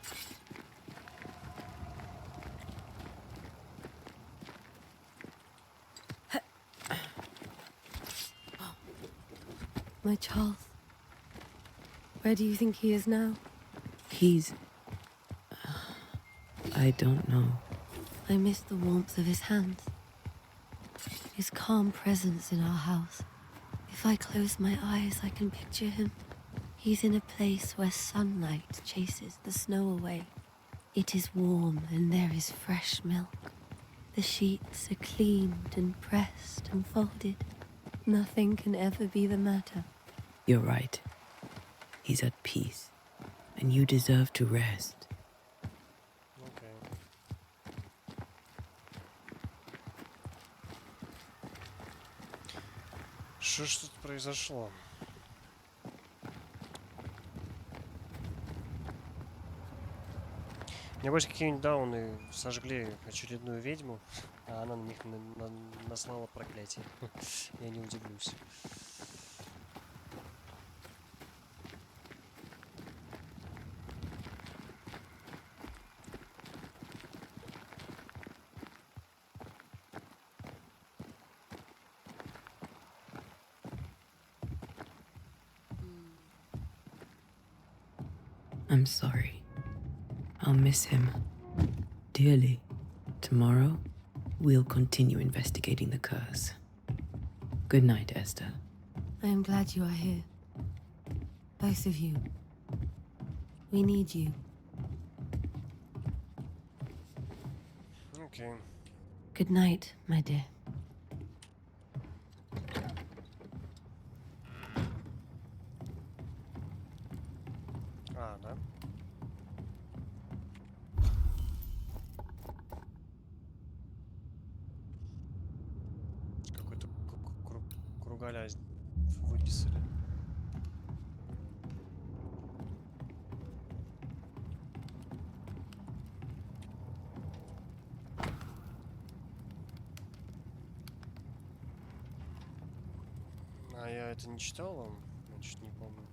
My Charles. Where do you think he is now? He's... I don't know. I miss the warmth of his hands. His calm presence in our house. If I close my eyes, I can picture him. He's in a place where sunlight chases the snow away. It is warm and there is fresh milk. The sheets are cleaned and pressed and folded. Nothing can ever be the matter. You're right. He's at peace. And you deserve to rest. Окей. Что ж тут произошло? Небось, какие-нибудь дауны сожгли очередную ведьму, а она на них наслала проклятие. Я не удивлюсь. I'm sorry. I'll miss him dearly. Tomorrow, we'll continue investigating the curse. Good night, Esther. I am glad you are here. Both of you. We need you. Окей. Good night, my dear. А, да? Какой-то кругаля выписали. А я это не читал вам? Значит, не помню.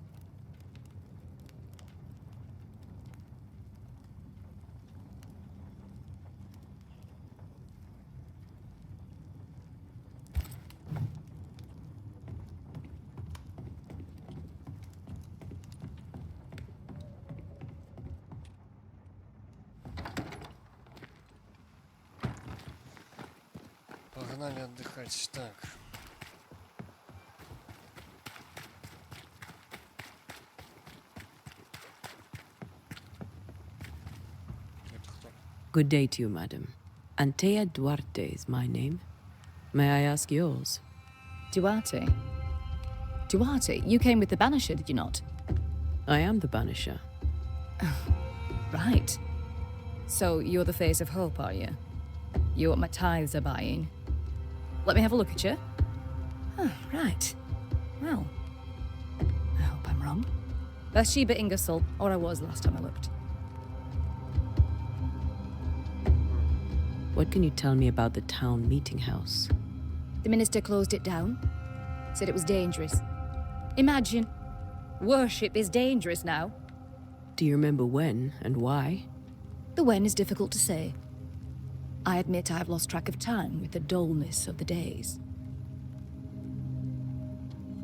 Погнали отдыхать. Так. Это кто? Good day to you, madam. Antea Duarte is my name. May I ask yours? Duarte? Duarte, you came with the Banisher, did you not? I am the Banisher. Right. So you're the face of hope, are you? You're what my tithes are buying. Let me have a look at you. Oh, right. Well, I hope I'm wrong. Bathsheba Ingersoll, or I was last time I looked. What can you tell me about the town meeting house? The minister closed it down. Said it was dangerous. Imagine. Worship is dangerous now. Do you remember when and why? The when is difficult to say. I admit I've lost track of time with the dullness of the days.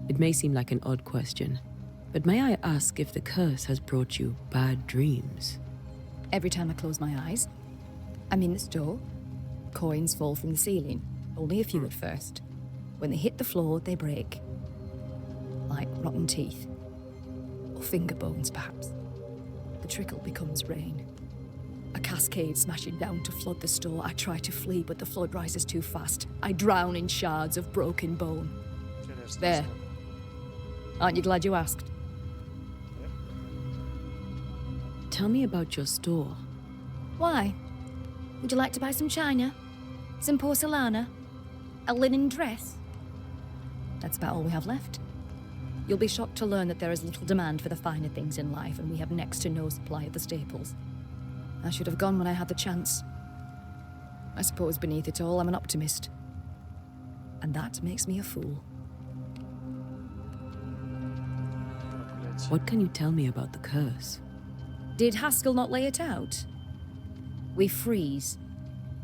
It may seem like an odd question, but may I ask if the curse has brought you bad dreams? Every time I close my eyes, I'm in the store. Coins fall from the ceiling. Only a few at first. When they hit the floor, they break. Like rotten teeth. Or finger bones, perhaps. The trickle becomes rain. A cascade smashing down to flood the store. I try to flee, but the flood rises too fast. I drown in shards of broken bone. There. Aren't you glad you asked? Tell me about your store. Why? Would you like to buy some china? Some porcelana? A linen dress? That's about all we have left. You'll be shocked to learn that there is little demand for the finer things in life, and we have next to no supply of the staples. I should have gone when I had the chance. I suppose beneath it all, I'm an optimist. And that makes me a fool. What can you tell me about the curse? Did Haskell not lay it out? We freeze,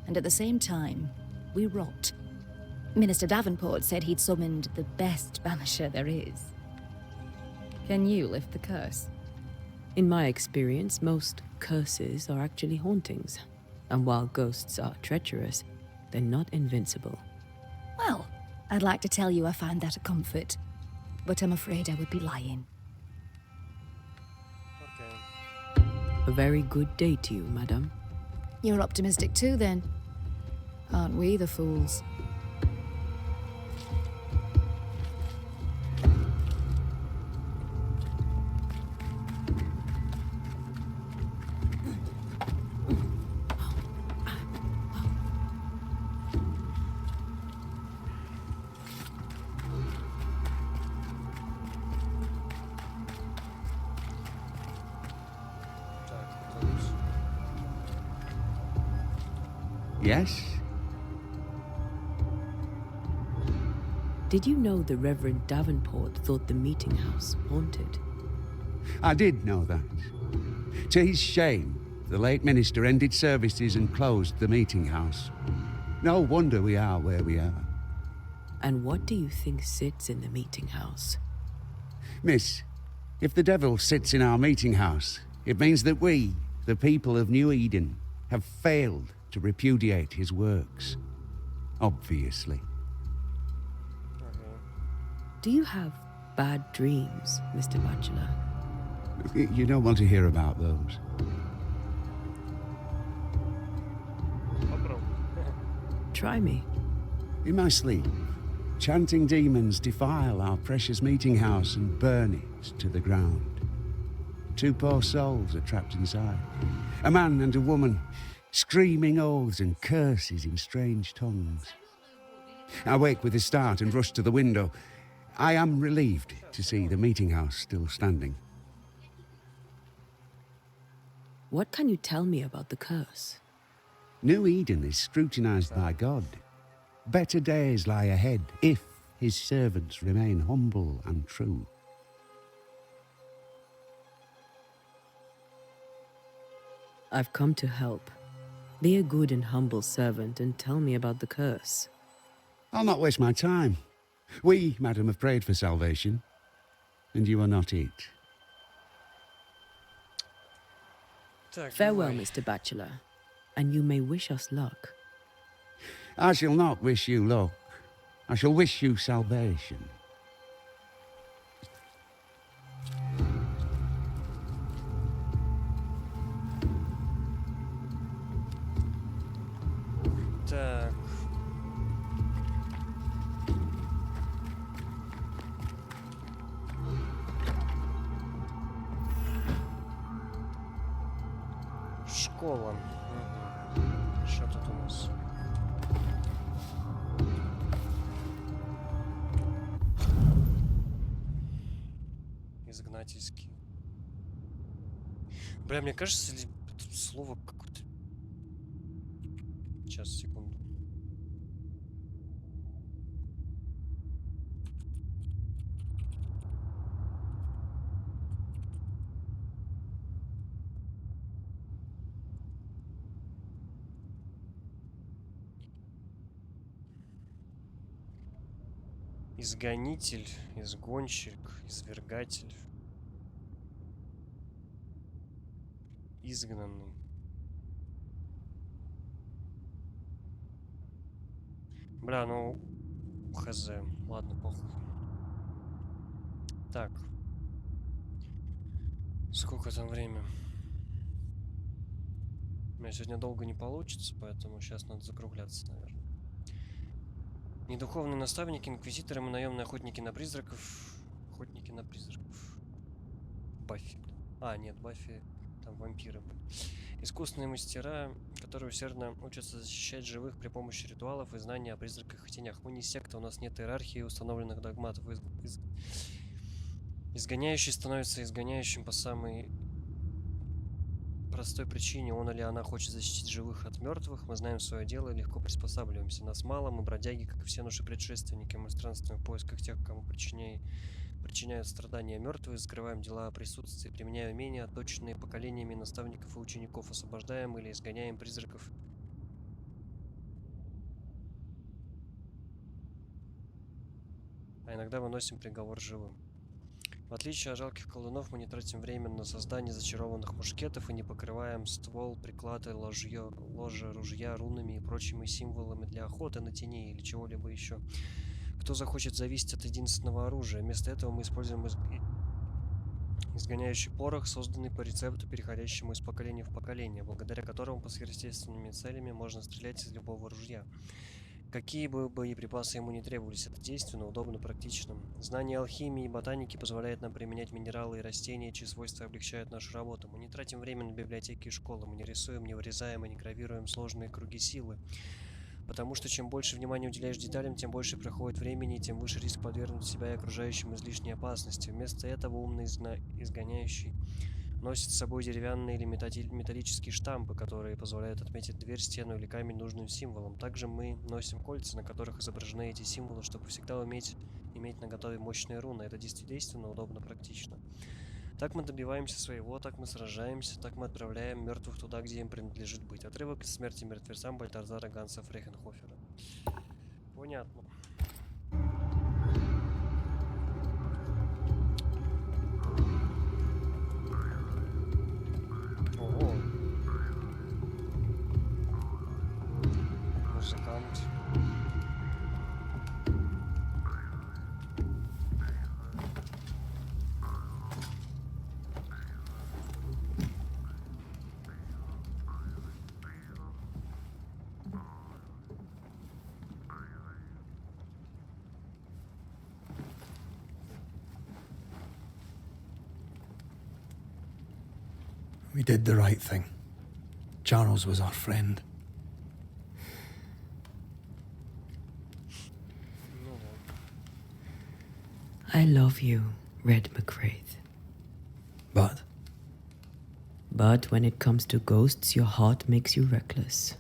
and at the same time, we rot. Minister Davenport said he'd summoned the best banisher there is. Can you lift the curse? In my experience, most curses are actually hauntings. And while ghosts are treacherous, they're not invincible. Well, I'd like to tell you I find that a comfort, but I'm afraid I would be lying. Okay. A very good day to you, madam. You're optimistic too, then. Aren't we the fools? Yes? Did you know the Reverend Davenport thought the meeting house haunted? I did know that. To his shame, the late minister ended services and closed the meeting house. No wonder we are where we are. And what do you think sits in the meeting house? Miss, if the devil sits in our meeting house, It means that we, the people of New Eden, have failed to repudiate his works. Obviously. Do you have bad dreams, Mr. Bachelor? You don't want to hear about those. Try me. In my sleep, chanting demons defile our precious meeting house and burn it to the ground. 2 poor souls are trapped inside. A man and a woman, screaming oaths and curses in strange tongues. I wake with a start and rush to the window. I am relieved to see the meeting house still standing. What can you tell me about the curse? New Eden is scrutinized by God. Better days lie ahead if his servants remain humble and true. I've come to help. Be a good and humble servant and tell me about the curse. I'll not waste my time. We, madam, have prayed for salvation, and you are not it. Farewell, Mr. Bachelor, and you may wish us luck. I shall not wish you luck. I shall wish you salvation. Так. Школа. Угу. Что тут у нас? Изгнательский. Бля, мне кажется, это слово какое-то... Сейчас, секунду. Изгонитель, изгонщик, извергатель. Изгнанный. Бля, ну... Хз. Ладно, похуй. Так. Сколько там время? У меня сегодня долго не получится, поэтому сейчас надо закругляться, наверное. Недуховные наставники, инквизиторы, мы наемные охотники на призраков. Охотники на призраков. Баффи. А, нет, Баффи... Там вампиры были. Искусные мастера, которые усердно учатся защищать живых при помощи ритуалов и знаний о призраках и тенях. Мы не секта, у нас нет иерархии установленных догматов. Изгоняющий становится изгоняющим по самой простой причине. Он или она хочет защитить живых от мертвых. Мы знаем свое дело и легко приспосабливаемся. Нас мало, мы бродяги, как и все наши предшественники. Мы странствуем в поисках тех, кому причиняют страдания мертвые, скрываем дела о присутствии, применяя умения, отточенные поколениями наставников и учеников, освобождаем или изгоняем призраков. А иногда выносим приговор живым. В отличие от жалких колдунов, мы не тратим время на создание зачарованных мушкетов и не покрываем ствол, приклады, ложе, ружья, рунами и прочими символами для охоты на теней или чего-либо еще. Кто захочет зависеть от единственного оружия? Вместо этого мы используем изгоняющий порох, созданный по рецепту, переходящему из поколения в поколение, благодаря которому по сверхъестественными целями можно стрелять из любого ружья. Какие бы боеприпасы ему не требовались, это действенно, удобно, практично. Знание алхимии и ботаники позволяет нам применять минералы и растения, чьи свойства облегчают нашу работу. Мы не тратим время на библиотеки и школы, мы не рисуем, не вырезаем и не гравируем сложные круги силы. Потому что чем больше внимания уделяешь деталям, тем больше проходит времени, и тем выше риск подвергнуть себя и окружающим излишней опасности. Вместо этого умный изгоняющий носит с собой деревянные или металлические штампы, которые позволяют отметить дверь, стену или камень нужным символом. Также мы носим кольца, на которых изображены эти символы, чтобы всегда иметь наготове мощные руны. Это действительно удобно, практично. Так мы добиваемся своего, так мы сражаемся, так мы отправляем мертвых туда, где им принадлежит быть. Отрывок из «Смерти мертвецам» Бальтазара Ганса Фрейхенхофера. Понятно. We did the right thing. Charles was our friend. I love you, Red McCraith. But But when it comes to ghosts, your heart makes you reckless.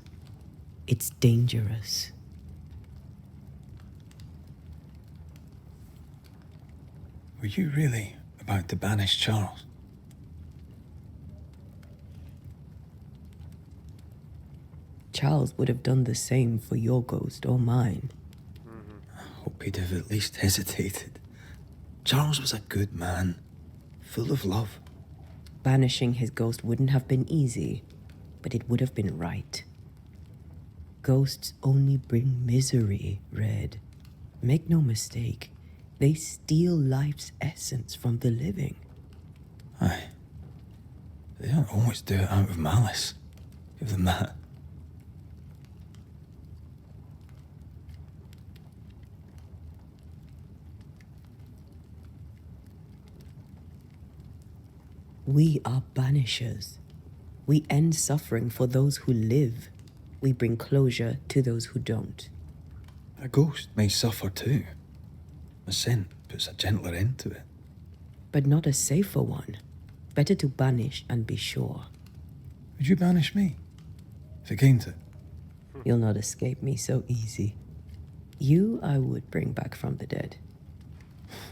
It's dangerous. were you really about to banish Charles? Charles would have done the same for your ghost or mine. I hope he'd have at least hesitated. Charles was a good man, full of love. Banishing his ghost wouldn't have been easy, but it would have been right. Ghosts only bring misery, Red. Make no mistake, they steal life's essence from the living. Aye. They don't always do it out of malice. Give them that. We are banishers. We end suffering for those who live. We bring closure to those who don't. A ghost may suffer too. A sin puts a gentler end to it. But not a safer one. Better to banish and be sure. Would you banish me? If it came to it? You'll not escape me so easy. You I would bring back from the dead.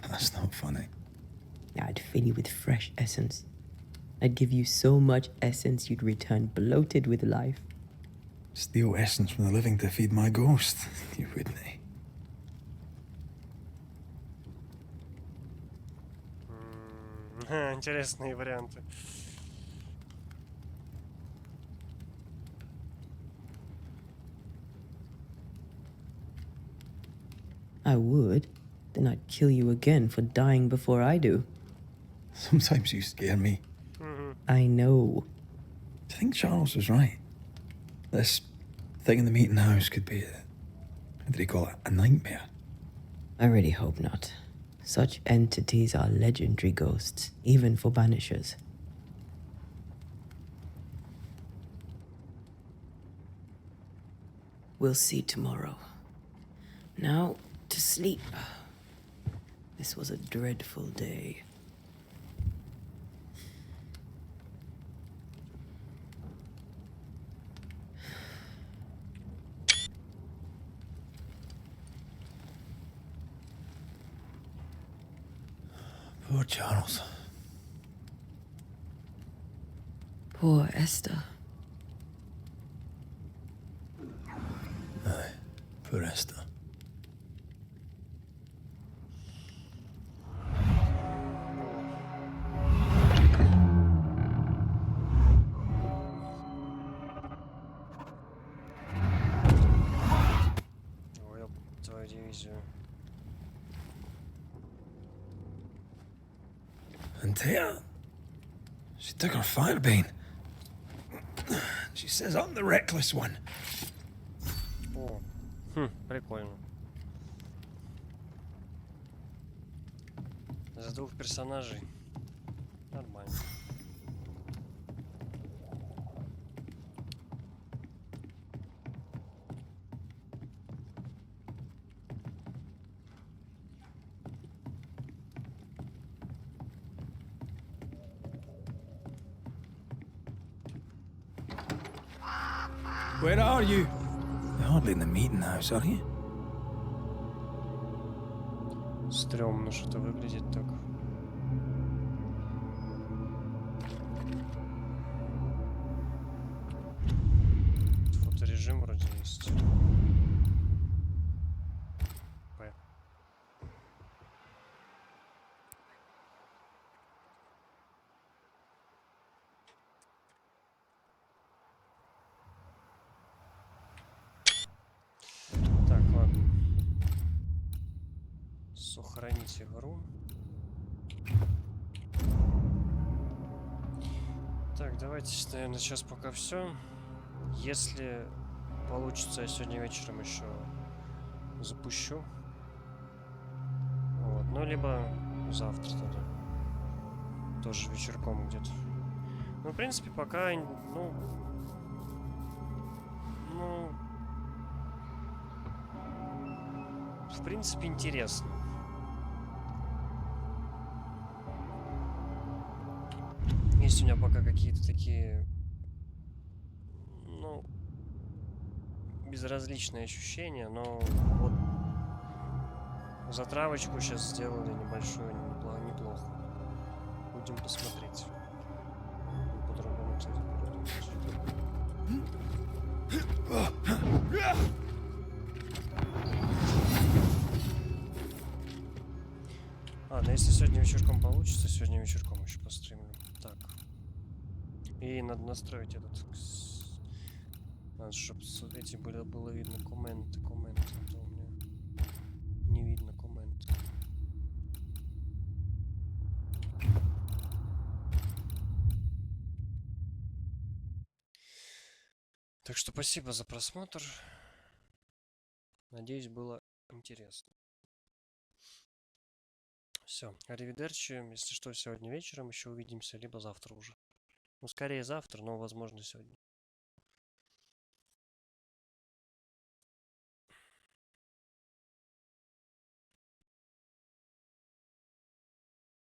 That's not funny. I'd fill you with fresh essence. I'd give you so much essence you'd return bloated with life. Steal essence from the living to feed my ghost. You wouldn't, eh? Интересные варианты. I would. Then I'd kill you again for dying before I do. Sometimes you scare me. I know. Do you think Charles was right? This thing in the meeting house could be how did he call it? A nightmare? I really hope not. Such entities are legendary ghosts, even for banishers. We'll see tomorrow. Now, to sleep. This was a dreadful day. Poor Charles. Poor Esther. Aye, poor Esther. Ой, твою дивизию. And Tia, she took her firebane. She says I'm the reckless one. О, прикольно. За двух персонажей. Нормально. Where are you? You're hardly in the meeting house, are you? Стрёмно что-то выглядит так. Фоторежим вроде есть. П. Так, ладно. Сохранить игру. Так, давайте, наверное, сейчас пока все. Если получится, я сегодня вечером еще запущу. Вот, ну либо завтра тогда. Тоже вечерком где-то. Ну, в принципе, пока, в принципе, интересно. Есть у меня пока какие-то такие, ну, безразличные ощущения, но вот затравочку сейчас сделали небольшую, неплохо. Будем посмотреть. По-другому, кстати, ладно, если сегодня вечерком получится, сегодня вечерком еще постримлю. Так. И надо настроить этот... Надо, чтобы эти было видно комменты, а то у меня не видно комменты. Так что спасибо за просмотр. Надеюсь, было интересно. Все, аривидерчи. Если что, сегодня вечером еще увидимся, либо завтра уже. Ну, скорее завтра, но возможно сегодня.